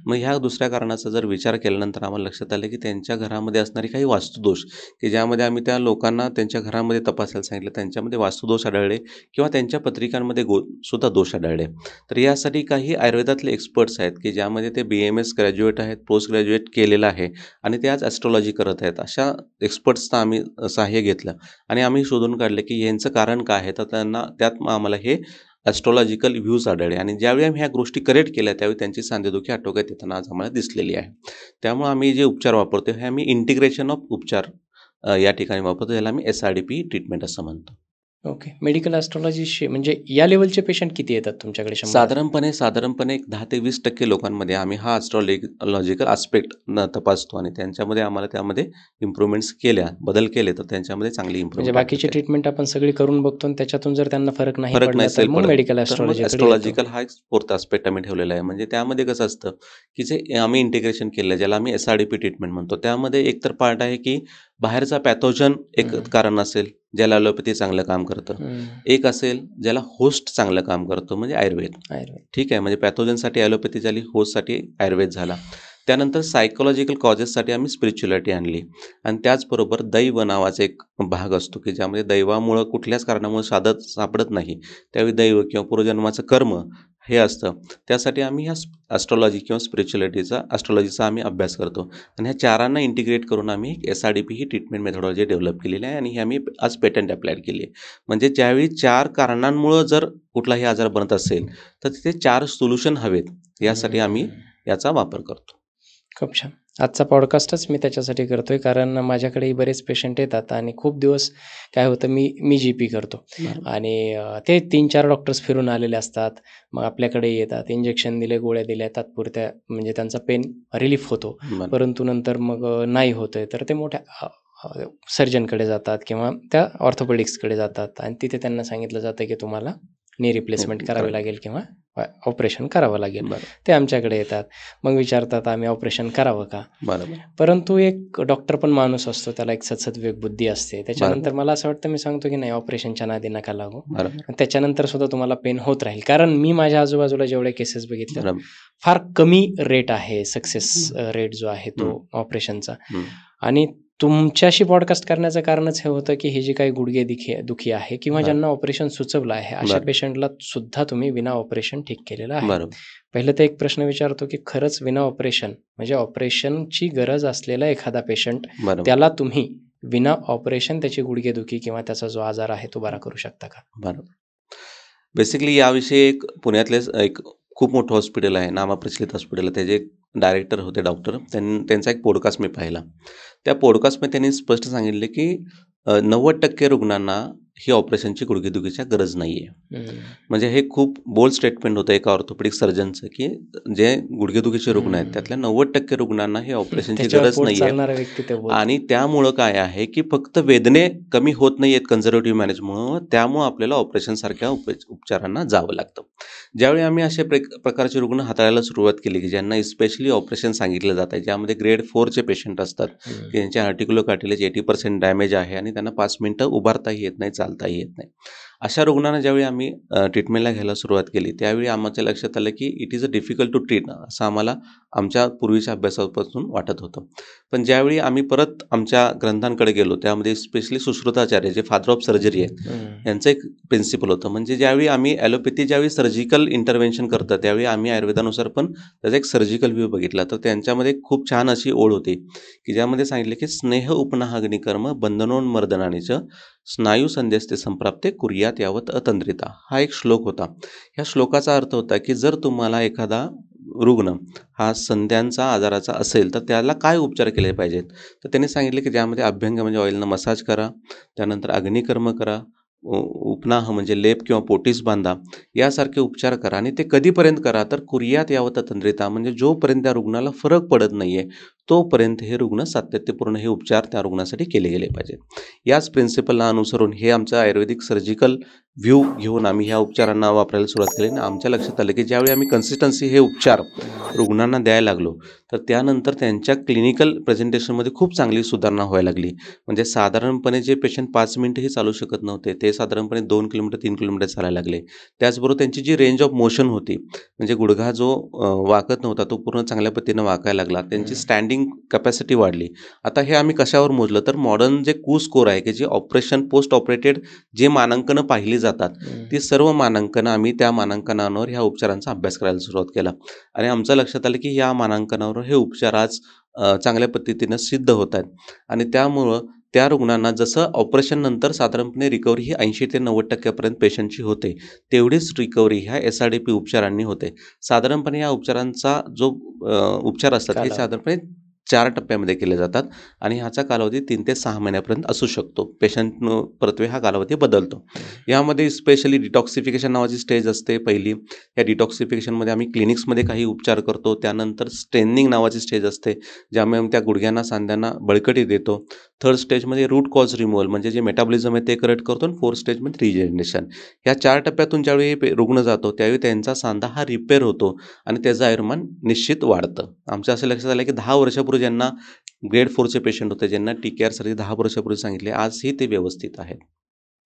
मग ह्या दुसऱ्या कारणाचा जर विचार केल्यानंतर आम्हाला लक्षात आलं, की त्यांच्या घरामध्ये असणारे काही वास्तुदोष, की ज्यामध्ये आम्ही त्या लोकांना त्यांच्या घरामध्ये तपासायला सांगितलं. त्यांच्यामध्ये वास्तुदोष आढळले किंवा त्यांच्या पत्रिकांमध्ये सुद्धा दोष आढळले. तर यासाठी काही आयुर्वेदातले एक्सपर्ट्स आहेत, की ज्यामध्ये ते BMS ग्रॅज्युएट आहेत, पोस्ट ग्रॅज्युएट केलेलं आहे आणि ते आज ॲस्ट्रॉलॉजी करत आहेत. अशा एक्सपर्ट्सचं आम्ही सहाय्य घेतलं आणि आम्ही शोधून काढलं, की यांचं कारण काय आहे. तर त्यांना त्यात मग आम्हाला हे ॲस्ट्रॉलॉजिकल व्ह्यूज आढळले आणि ज्यावेळी आम्ही ह्या गोष्टी करेक्ट केल्या, त्यावेळी त्यांची सांधेदुखी आटोक्यात येताना आज आम्हाला दिसलेली आहे. त्यामुळे आम्ही जे उपचार वापरतो, हे आम्ही इंटिग्रेशन ऑफ उपचार या ठिकाणी वापरतो. याला आम्ही SRDP ट्रीटमेंट असं म्हणतो. ओके. मेडिकल ॲस्ट्रॉलॉजीशी म्हणजे या लेव्हलचे पेशंट किती येतात तुमच्याकडे 100? साधारणपणे एक 10 ते 20% लोकांमध्ये आम्ही हा ॲस्ट्रॉलॉजिकल आस्पेक्ट तपासतो आणि त्यांच्यामध्ये आम्हाला त्यामध्ये इम्प्रूव्हमेंट्स बदल केले, तर त्यांच्यामध्ये चांगली म्हणजे इम्प्रूव्हमेंट बाकीची ट्रीटमेंट आपण सगळी करून बघतो आणि त्याच्यातून जर त्यांना फरक नाही फरक पडला तर नसेल मग पडत, मेडिकल तर मग ॲस्ट्रॉलॉजीकडे येतो. ॲस्ट्रॉलॉजिकल हा एक फोर्थ आस्पेक्ट आम्ही ठेवलेला आहे. म्हणजे त्यामध्ये कसं असतं, की जे आम्ही इंटिग्रेशन केलं आहे, ज्याला आम्ही SRDP ट्रीटमेंट म्हणतो. त्यामध्ये एक तर पार्ट आहे, की बाहेरचा पॅथोजन एक कारण असेल, ज्याला ॲलोपॅथी चांगलं काम करतं. एक असेल, ज्याला होस्ट चांगलं काम करतो, म्हणजे आयुर्वेद. आयुर्वेद. ठीक आहे. म्हणजे पॅथोजनसाठी ॲलोपॅथी झाली, होस्टसाठी आयुर्वेद झाला. त्यानंतर सायकॉलॉजिकल कॉजेससाठी आम्ही स्पिरिच्युअलिटी आणली आणि त्याचबरोबर दैव नावाचा एक भाग असतो, की ज्यामध्ये दैवामुळं कुठल्याच कारणामुळे सापडत नाही. त्यावेळी दैव किंवा पूर्वजन्माचं कर्म हे असतं. त्यासाठी आम्ही ह्या ॲस्ट्रॉलॉजी किंवा ॲस्ट्रॉलॉजीचा आम्ही अभ्यास करतो आणि ह्या चारांना इंटिग्रेट करून आम्ही SRDP ही ट्रीटमेंट मेथॉडॉलॉजी डेव्हलप केलेली आहे आणि ही आम्ही आज पेटंट अप्लायड केली आहे. म्हणजे ज्यावेळी 4 कारणांमुळं जर कुठलाही आजार बनत असेल, तर तिथे 4 सोल्युशन हवेत. यासाठी आम्ही याचा वापर करतो. खूप छान. आजचा पॉडकास्टच मी त्याच्यासाठी करतोय कारण माझ्याकडेही बरेच पेशंट येतात आणि खूप दिवस काय होतं मी GP करतो आणि ते 3-4 डॉक्टर्स फिरून आलेले असतात. मग आपल्याकडे येतात, इंजेक्शन दिले, गोळ्या दिल्या, तात्पुरत्या म्हणजे त्यांचा पेन रिलीफ होतो. बरं. परंतु नंतर मग नाही होतंय तर ते मोठ्या सर्जनकडे जातात किंवा त्या ऑर्थोपेडिक्सकडे जातात आणि तिथे त्यांना सांगितलं जातं की तुम्हाला नी रिप्लेसमेंट करावी करावी. लागेल किंवा ऑपरेशन करावं लागेल. बरं. ते आमच्याकडे येतात. मग विचारतात आम्ही ऑपरेशन करावं का? बरोबर. परंतु एक डॉक्टर पण माणूस असतो, त्याला एक सद्सद्विवेक बुद्धी असते. त्याच्यानंतर बरोबर. मला असं वाटतं, मी सांगतो की नाही ऑपरेशनच्या नादी नका लागू. बरोबर. त्याच्यानंतर सुद्धा तुम्हाला पेन होत राहील. कारण मी माझ्या आजूबाजूला जेवढे केसेस बघितल्या, बरोबर. फार कमी रेट आहे सक्सेस रेट जो आहे तो हं. ऑपरेशनचा. हं. आणि तुमच्याशी पॉडकास्ट करण्याचं कारणच हे होतं की ही जी काही गुडघे दुखी आहे किंवा बरं. ज्यांना ऑपरेशन सुचवलं आहे, अशा बरं. पेशंटला सुद्धा तुम्ही विना ऑपरेशन ठीक केलेलं आहे. बरोबर. पहिलं तर एक प्रश्न विचारतो की खरंच विना ऑपरेशन म्हणजे ऑपरेशनची गरज असलेला एखादा पेशंट, बरोबर. त्याला तुम्ही विना ऑपरेशन त्याची गुडघेदुखी किंवा त्याचा जो आजार आहे तो बरा करू शकता का? बरोबर. बेसिकली याविषयी एक पुण्यातलेच एक खूप मोठं हॉस्पिटल आहे, नामप्रचलित हॉस्पिटल आहे. त्याचे एक डायरेक्टर होते डॉक्टर. त्यांचा एक पॉडकास्ट मी पाहिला. त्या पॉडकास्टमध्ये त्यांनी स्पष्ट सांगितले की 90% रुग्णांना ही ऑपरेशनची गुडघेदुखीची गरज नाही आहे. म्हणजे हे खूप बोल्ड स्टेटमेंट होतं एका ऑर्थोपेडिक सर्जनचं, की जे गुडघेदुखीचे रुग्ण आहेत त्यातल्या 90% रुग्णांना ही ऑपरेशनची त्याच्यावर गरज पोट नाही आहे. चालणारा व्यक्ती ते बोलतो. आणि त्यामुळं काय आहे की फक्त वेदने कमी होत नाही आहेत कन्झर्वेटिव्ह मॅनेजमुळं, त्यामुळं आपल्याला ऑपरेशनसारख्या उपचारांना जावं लागतं. ज्यावेळी आम्ही अशा प्रकारचे रुग्ण हाताळायला सुरुवात केली की ज्यांना स्पेशली ऑपरेशन सांगितलं जात आहे, ज्यामध्ये ग्रेड 4चे पेशंट असतात, की ज्यांच्या आर्टिक्युलर कार्टिलेज 80% डॅमेज आहे आणि त्यांना 5 मिनिटं उभारताही येत नाही, चालताही येत नाही. अशा रुग्णांना ज्यावेळी आम्ही ट्रीटमेंटला घ्यायला सुरुवात केली, त्यावेळी आमच्या लक्षात आलं की it is a difficult to treat, असं आम्हाला आमच्या पूर्वीच्या अभ्यासापासून वाटत होतं. पण ज्यावेळी आम्ही परत आमच्या ग्रंथांकडे गेलो, त्यामध्ये स्पेशली सुश्रुताचार्य जे फादर ऑफ सर्जरी आहेत, यांचं एक प्रिन्सिपल होतं. म्हणजे ज्यावेळी आम्ही ॲलोपॅथी ज्यावेळी सर्जिकल इंटरव्हेन्शन करतं, त्यावेळी आम्ही आयुर्वेदानुसार पण त्याचा एक सर्जिकल व्ह्यू बघितला. तर त्यांच्यामध्ये खूप छान अशी ओळ होती की ज्यामध्ये सांगितले की स्नेह उपनाह अग्निकर्म बंधनोन्मर्दनानीच स्नायू संध्यस्ते संप्राप्ते कुर्यात यावत अतंद्रिता, हा एक श्लोक होता. ह्या श्लोकाचा अर्थ होता की जर तुम्हाला एखादा रुग्ण हा संध्यांचा आजाराचा असेल तर त्याला काय उपचार केले पाहिजेत, तर त्यांनी सांगितले की ज्यामध्ये अभ्यंग म्हणजे ऑइलनं मसाज करा, त्यानंतर अग्निकर्म करा, उपनाह म्हणजे लेप किंवा पोटीस बांधा, यासारखे उपचार करा. आणि ते कधीपर्यंत करा, तर कुर्यात यावत तंत्रिता, म्हणजे जोपर्यंत त्या रुग्णाला फरक पडत नाही आहे तोपर्यंत हे रुग्ण सातत्यपूर्ण हे उपचार त्या रुग्णासाठी केले गेले पाहिजेत. याच प्रिन्सिपलला अनुसरून हे आमचं आयुर्वेदिक सर्जिकल व्ह्यू घेऊन आम्ही ह्या उपचारांना वापरायला सुरुवात केली. आणि आमच्या लक्षात आलं की ज्यावेळी आम्ही कन्सिस्टन्सी हे उपचार रुग्णांना द्यायला लागलो, तर त्यानंतर त्यांच्या क्लिनिकल प्रेझेंटेशनमध्ये खूप चांगली सुधारणा व्हायला लागली. म्हणजे साधारणपणे जे पेशंट 5 मिनिटंही चालू शकत नव्हते, ते साधारणपणे 2 किलोमीटर 3 किलोमीटर चालायला लागले. त्याचबरोबर त्यांची जी रेंज ऑफ मोशन होती, म्हणजे गुडघा जो वाकत नव्हता तो पूर्ण चांगल्या पद्धतीनं वाकायला लागला. त्यांची स्टँडिंग कॅपॅसिटी वाढली. आता हे आम्ही कशावर मोजलं, तर मॉडर्न जे स्कोर आहे की जे ऑपरेशन पोस्ट ऑपरेटेड जे मानांकनं पाहिली जातात, ती सर्व मानांकनं आम्ही त्या मानांकनांवर ह्या उपचारांचा अभ्यास करायला सुरुवात केला. आणि आमचं लक्षात आलं की या मानांकनावर हे उपचार आज चांगल्या पद्धतीनं सिद्ध होत आहेत. आणि त्यामुळं त्या रुग्णांना जसं ऑपरेशन नंतर साधारणपणे रिकव्हरी ही 80 ते 90% पेशंटची होते, तेवढीच रिकव्हरी ह्या SRDP उपचारांनी होते. साधारणपणे या उपचारांचा जो उपचार असतात हे साधारणपणे 4 टप्प्यामध्ये केले जातात आणि ह्याचा कालावधी 3 ते 6 महिन्यापर्यंत असू शकतो. पेशंट परत्वे हा कालावधी बदलतो. यामध्ये स्पेशली डिटॉक्सिफिकेशन नावाची स्टेज असते पहिली. या डिटॉक्सिफिकेशनमध्ये आम्ही क्लिनिक्समध्ये काही उपचार करतो. त्यानंतर स्ट्रेनिंग नावाची स्टेज असते, ज्यामुळे त्या गुडघ्यांना सांध्यांना बळकटी देतो. 3rd स्टेजमध्ये रूट कॉज रिमूव्हल म्हणजे जे मेटाबॉलिझम आहे ते करेक्ट करतो. आणि 4th स्टेजमध्ये रिजेनरेशन. या 4 टप्प्यातून ज्यावेळी रुग्ण जातो त्यावेळी त्यांचा सांधा हा रिपेअर होतो आणि त्याचं आयुर्मान निश्चित वाढतं. आमच्या असं लक्षात आलं की 10 वर्षापूर्वी ज्यांना ग्रेड 4चे पेशंट होते, ज्यांना TKR सर्जरी 10 वर्षापूर्वी सांगितले, आजही ते व्यवस्थित आहेत.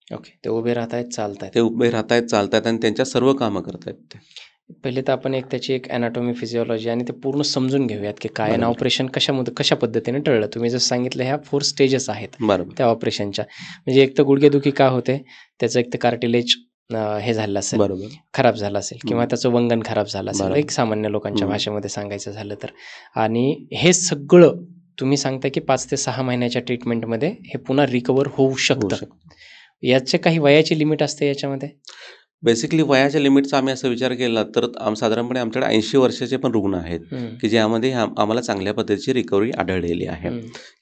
ओके, ते उभे राहतायत, चालतायत. ते उभे राहतायत, चालतायत आणि त्यांच्या सर्व कामं करतायत ते. पहिले तर आपण एक त्याची एक ॲनाटॉमी, फिजिओलॉजी आणि ते पूर्ण समजून घेऊयात की काय आणि ऑपरेशन कशा पद्धतीने टळलं. तुम्ही जसं सांगितलं ह्या 4 स्टेजेस आहेत बरोबर. त्या ऑपरेशनच्या. म्हणजे एक तर गुडघेदुखी का होते, त्याचं एक तर कार्टिलेज हे झालं असेल, बरोबर. खराब झालं असेल किंवा त्याचं वंगण खराब झालं असेल, बरोबर. एक सामान्य लोकांच्या भाषेमध्ये सांगायचं झालं तर. आणि हे सगळं तुम्ही सांगता की 5 ते 6 महिन्याच्या ट्रीटमेंटमध्ये हे पुन्हा रिकवर होऊ शकतं. याचे काही वयाची लिमिट असते याच्यामध्ये? बेसिकली वयाच्या लिमिटचा आम्ही असा विचार केला तर साधारणपणे आमच्याकडे 80 वर्षाचे पण रुग्ण आहेत की ज्यामध्ये आम्हाला चांगल्या पद्धतीची रिकव्हरी आढळलेली आहे.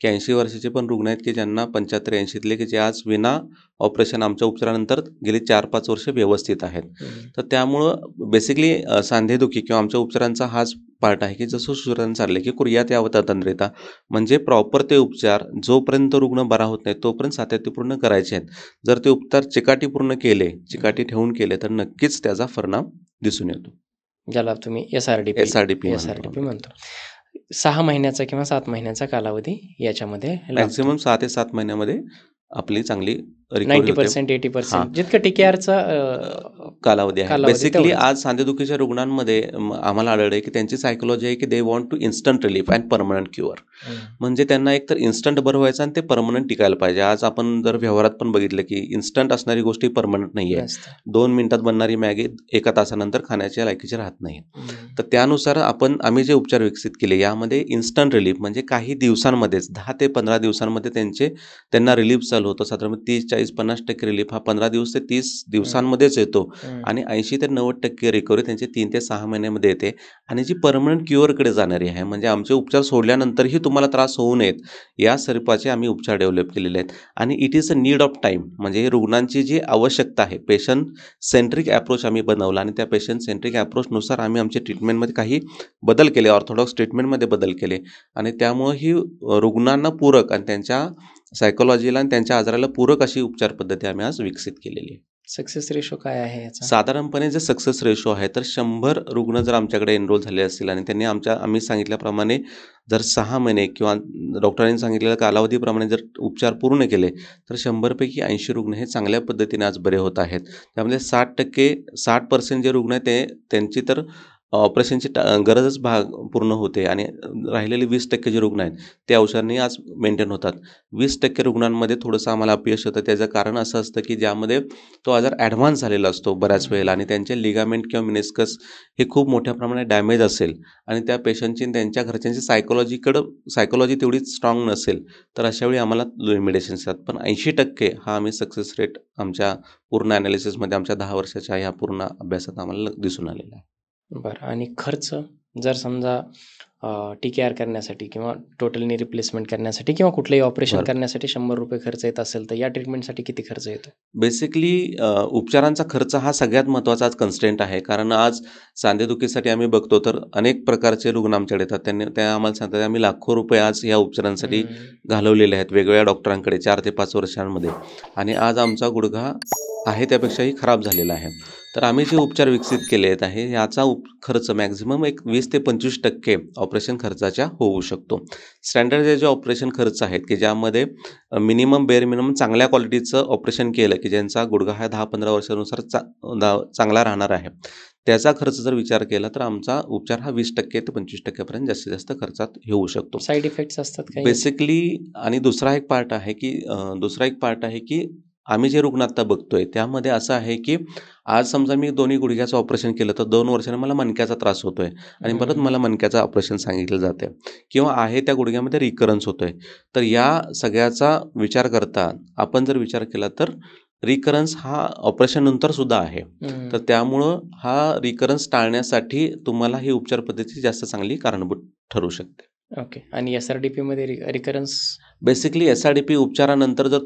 की 80 वर्षाचे पण रुग्ण आहेत की ज्यांना 75-80तले की जे आज विना ऑपरेशन आमच्या उपचारानंतर गेली 4-5 वर्ष व्यवस्थित आहेत. तर त्यामुळं बेसिकली सांधेदुखी किंवा आमच्या उपचारांचा हाच पार्ट आहे की जसं सुरान चालले की कुर्यात यावत तंत्रिता, म्हणजे प्रॉपर ते उपचार जोपर्यंत रुग्ण बरा होत नाही तोपर्यंत सातत्यपूर्ण करायचे आहेत. जर ते उपचार चिकाटीपूर्ण केले, चिकाटी ठेवून केले तर नक्कीच त्याचा परिणाम दिसून येतो. ज्याला तुम्ही SRDP SRDP म्हणतो SRDP आपण. म्हणतो. 6 महिन्याचा किंवा 7 महिन्याचा कालावधी याच्यामध्ये लागतो. मॅक्सिमम 6 ते 7 महिन्यामध्ये आपली चांगली रिकव्हरी होते. 90% हां. 80% जितकं TKRचा कालावधी आहे. कालावधी बेसिकली तेवढंच. आज सांधेदुखीच्या रुग्णांमध्ये आम्हाला आढळलं आहे की त्यांची सायकॉलॉजी आहे की they want to instant relief and permanent cure. म्हणजे त्यांना एकतर इन्स्टंट बरं व्हायचं आणि ते परमनंट टिकायला पाहिजे. आज आपण जर व्यवहारात पण बघितलं की इन्स्टंट असणारी गोष्टी परमनंट नाही आहे. नसतं. 2 मिनिटात बनणारी मॅगी 1 तासानंतर खाण्याच्या लायकीची राहत नाही. तर त्यानुसार आम्ही जे उपचार विकसित केले यामध्ये इन्स्टंट रिलीफ म्हणजे काही दिवसांमध्येच 10 ते 15 दिवसांमध्ये त्यांना रिलीफ चालू होतं. साधारण 30, 40, 50% रिलीफ हा 15 दिवस ते 30 दिवसांमध्येच येतो आणि 80 ते 90% रिकव्हरी त्यांची 3 ते 6 महिन्यामध्ये येते आणि जी परमनंट क्युअरकडे जाणारी आहे म्हणजे आमचे उपचार सोडल्यानंतरही तुम्हाला त्रास होऊ नयेत या स्वरूपाचे आम्ही उपचार डेव्हलप केलेले आहेत. आणि it is a need of time, म्हणजे रुग्णांची जी आवश्यकता आहे, पेशंट सेंट्रिक अप्रोच आम्ही बनवला आणि त्या पेशंट सेंट्रिक अप्रोचनुसार आम्ही आमच्या ट्रीटमेंटमध्ये काही बदल केले, ऑर्थोडॉक्स ट्रीटमेंटमध्ये बदल केले आणि त्यामुळे ही रुग्णांना पूरक आणि त्यांच्या सायकॉलॉजीला आणि त्यांच्या आजाराला पूरक अशी उपचार पद्धती आम्ही आज विकसित केलेली आहे. सक्सेस रेशो काय आहे याचा? साधारणपणे जे सक्सेस रेशो आहे तर 100 रुग्ण जर आमच्याकडे एनरोल झाले असतील आणि त्यांनी आम्ही सांगितल्याप्रमाणे जर 6 महिने किंवा डॉक्टरांनी सांगितलेल्या कालावधीप्रमाणे जर उपचार पूर्ण केले तर 100 पैकी 80 रुग्ण हे चांगल्या पद्धतीने आज बरे होत आहेत. त्यामध्ये 60% जे रुग्ण आहेत त्यांची तर ऑपरेशनची गरजच पूर्ण होते आणि राहिलेले 20% जे रुग्ण आहेत ते औषधांनी आज मेंटेन होतात. 20% रुग्णांमध्ये थोडंसं आम्हाला अपयश होतं. त्याचं कारण असं असतं की ज्यामध्ये तो आजार ॲडव्हान्स झालेला असतो बऱ्याच वेळेला आणि त्यांचे लिगामेंट किंवा मिनिस्कस हे खूप मोठ्या प्रमाणात डॅमेज असेल आणि त्या पेशंटची आणि त्यांच्या घरच्यांची सायकॉलॉजी तेवढी स्ट्रॉंग नसेल तर अशावेळी आम्हाला मेडिसिन्स येतात. पण 80% हा आम्ही सक्सेस रेट आमच्या पूर्ण ॲनालिसिसमध्ये आमच्या 10 वर्षाच्या ह्या पूर्ण अभ्यासात आम्हाला दिसून आलेला आहे. बरं. आणि खर्च जर समजा TKR करण्यासाठी किंवा टोटल नी रिप्लेसमेंट करण्यासाठी किंवा कुठलंही ऑपरेशन बरं. करण्यासाठी 100 रुपये खर्च येत असेल तर या ट्रीटमेंटसाठी किती खर्च येतो? बेसिकली उपचारांचा खर्च हा सगळ्यात महत्त्वाचा आज कन्स्ट्रेंट आहे. कारण आज सांधेदुखीसाठी आम्ही बघतो तर अनेक प्रकारचे रुग्ण आमच्याकडे येतात. त्या आम्हाला सांगतात आम्ही लाखो रुपये आज या उपचारांसाठी घालवलेले आहेत वेगवेगळ्या डॉक्टरांकडे 4 ते 5 वर्षांमध्ये आणि आज आमचा गुडघा आहे त्यापेक्षाही खराब झालेला आहे. तर आम्ही जे उपचार विकसित केले आहे याचा खर्च मॅक्झिमम एक 20 ते 25% ऑपरेशन खर्चाच्या होऊ शकतो. स्टँडर्ड जे ऑपरेशन खर्च आहेत की ज्यामध्ये बेअर मिनिमम चांगल्या क्वालिटीचं ऑपरेशन केलं की ज्यांचा गुडघा हा 10-15 वर्षानुसार चांगला राहणार आहे. त्याचा खर्च जर विचार केला तर आमचा उपचार हा 20% ते 25% पर्यंत जास्तीत जास्त खर्चात येऊ शकतो. साईड इफेक्ट्स असतात का? बेसिकली आणि दुसरा एक पार्ट आहे की आम्ही जे रुग्ण आता बघतोय त्यामध्ये असं आहे की आज समजा मी दोन्ही गुडघ्याचं ऑपरेशन केलं तर 2 वर्षांनी मला मणक्याचा त्रास होतोय आणि परत मला मणक्याचं ऑपरेशन सांगितलं जाते किंवा आहे त्या गुडघ्यामध्ये रिकरन्स होतोय. तर या सगळ्याचा विचार करता आपण जर विचार केला तर रिकरन्स हा ऑपरेशन नंतर सुद्धा आहे. तर त्यामुळं हा रिकरन्स टाळण्यासाठी तुम्हाला ही उपचार पद्धती जास्त चांगली कारणीभूत ठरू शकते. ओके. आणि SRDP मध्ये रिकरन्स बेसिकली SRDP उपचारानंतर जर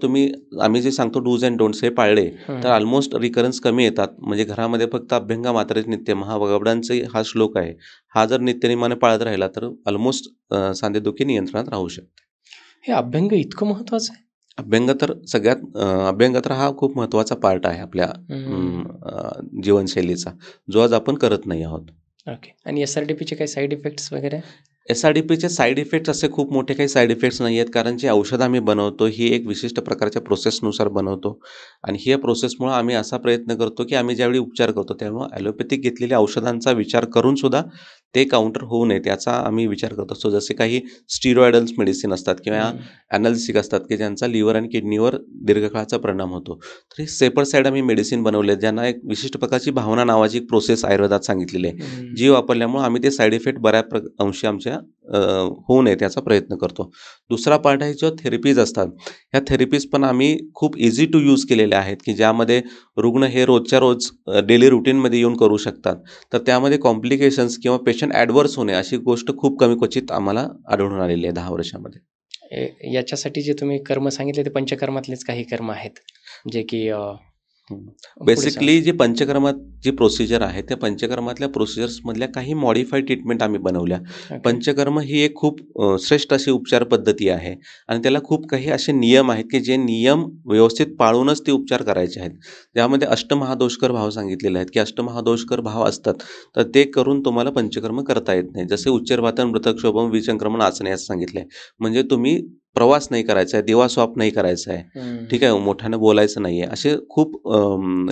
आम्ही जे सांगतो डूज अँड डोंट्स हे पाळले तर ऑलमोस्ट रिकरन्स कमी येतात. म्हणजे घरामध्ये फक्त अभ्यंग मात्रेत नित्यम हा भगवडांचा हा श्लोक आहे. हा जर नित्यनेमाने पाळत राहिला तर ऑलमोस्ट सांधेदुखी नियंत्रणात राहू शकते. हे अभ्यंग इतकं महत्त्वाचं आहे? अभ्यंग तर हा खूप महत्त्वाचा पार्ट आहे आपल्या जीवनशैलीचा जो आज आपण करत नाही आहोत. ओके. आणि SRDPचे काही साईड इफेक्ट्स वगैरे? SRDPचे साईड इफेक्ट्स असे खूप मोठे काही साईड इफेक्ट्स नाही आहेत कारण जी औषधं आम्ही बनवतो ही एक विशिष्ट प्रकारच्या प्रोसेसनुसार बनवतो आणि ही प्रोसेसमुळं आम्ही असा प्रयत्न करतो की आम्ही ज्यावेळी उपचार करतो तेव्हा ॲलोपॅथिक घेतलेल्या औषधांचा विचार करून सुद्धा ते काउंटर होऊ नये त्याचा आम्ही विचार करत असतो. जसे काही स्टिरॉइडल्स मेडिसिन असतात किंवा ॲनाल्सिक असतात की ज्यांचा लिव्हर आणि किडनीवर दीर्घकाळाचा परिणाम होतो. तर हे सेपर साईड आम्ही मेडिसिन बनवले ज्यांना एक विशिष्ट प्रकारची भावना नावाची एक प्रोसेस आयुर्वेदात सांगितलेली आहे जी वापरल्यामुळे आम्ही ते साईड इफेक्ट बऱ्याच अंशी आमच्या होऊ नये त्याचा प्रयत्न करतो. दुसरा पार्ट आहे जो थेरपीज असतात. ह्या थेरपीज पण आम्ही खूप इझी टू यूज केलेल्या आहेत की ज्यामध्ये रुग्ण हे रोजच्या रोज डेली रुटीनमध्ये येऊन करू शकतात. तर त्यामध्ये कॉम्प्लिकेशन्स किंवा पेशंट ॲडव्हर्स होणे अशी गोष्ट खूप कमी क्वचित आम्हाला आढळून आलेली आहे 10 वर्षामध्ये. याच्यासाठी जे तुम्ही कर्म सांगितले ते पंचकर्मातलेच काही कर्म आहेत जे की पुढे बेसिकली जी पंचकर्मात जी प्रोसिजर आहे त्या पंचकर्मातल्या प्रोसिजर्समधल्या काही मॉडिफाईड ट्रीटमेंट आम्ही बनवल्या. सांगा. पंचकर्म ही एक खूप श्रेष्ठ अशी उपचार पद्धती आहे आणि त्याला खूप काही असे नियम आहेत की जे नियम व्यवस्थित पाळूनच ते उपचार करायचे आहेत. त्यामध्ये अष्टमहादोषकर भाव सांगितलेले आहेत की अष्टमहादोषकर भाव असतात तर ते करून तुम्हाला पंचकर्म करता येत नाही. जसे उच्चरवातन, मृतक्षोभम, विचंक्रमण, आसने असं सांगितलं आहे. म्हणजे तुम्ही प्रवास नाही करायचा आहे, दिवा स्वाप नाही करायचा आहे, ठीक आहे, मोठ्यानं बोलायचं नाही आहे, असे खूप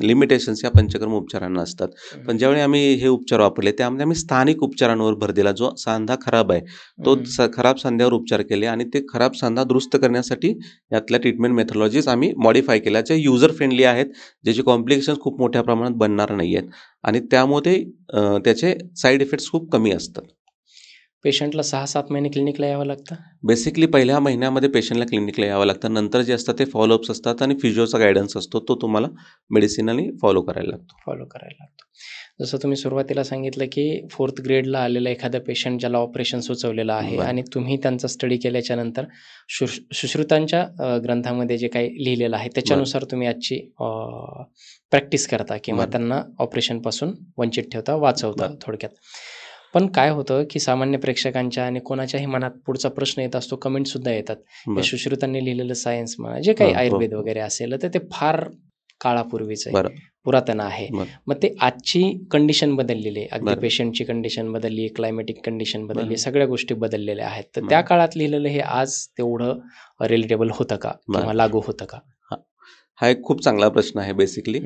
लिमिटेशन्स या पंचकर्म उपचारांना असतात. पण ज्यावेळी आम्ही हे उपचार वापरले त्यामध्ये आम्ही स्थानिक उपचारांवर भर दिला. जो सांधा खराब आहे तो खराब सांध्यावर उपचार केले आणि ते खराब सांधा दुरुस्त करण्यासाठी यातल्या ट्रीटमेंट मेथॉलॉजीज आम्ही मॉडिफाय केल्या, जे युजर फ्रेंडली आहेत, ज्याचे कॉम्प्लिकेशन्स खूप मोठ्या प्रमाणात बनणार नाही आहेत आणि त्यामुळे त्याचे साईड इफेक्ट्स खूप कमी असतात. पेशंटला 6-7 महिने क्लिनिकला यावं लागतं. बेसिकली पहिल्या महिन्यामध्ये पेशंटला क्लिनिकला यावं लागतं. नंतर जे असतात ते फॉलोअप्स असतात आणि फिजिओचा गायडन्स असतो, तो तुम्हाला मेडिसिनली फॉलो करायला लागतो. जसं तुम्ही सुरुवातीला सांगितलं की 4th ग्रेडला आलेला एखादा पेशंट ज्याला ऑपरेशन सुचवलेलं आहे बरं. आणि तुम्ही त्यांचा स्टडी केल्याच्या नंतर सुश्रुतांच्या ग्रंथामध्ये जे काही लिहिलेलं आहे त्याच्यानुसार तुम्ही आजची प्रॅक्टिस करता किंवा बरं. त्यांना ऑपरेशनपासून वंचित ठेवता, वाचवता बरं. थोडक्यात. पण काय होतं की सामान्य प्रेक्षकांच्या आणि कोणाच्याही मनात पुढचा प्रश्न येत असतो, कमेंटसुद्धा येतात. बरं. हे सुश्रुतांनी लिहिलेलं सायन्स म्हणा, जे काही हो, हो. आयुर्वेद वगैरे असेल तर ते फार काळापूर्वीचं आहे, बरं. पुरातन आहे. बरं. मग ते आजची कंडिशन बदललेली आहे. अगदी बरं. पेशंटची कंडिशन बदलली, क्लायमॅटिक कंडिशन बदलली, बरं. सगळ्या गोष्टी बदललेल्या आहेत. तर बरं. त्या काळात लिहिलेलं हे आज तेवढं रिलेटेबल होतं का किंवा बरं. लागू होतं का? हा एक खूप चांगला प्रश्न आहे बेसिकली.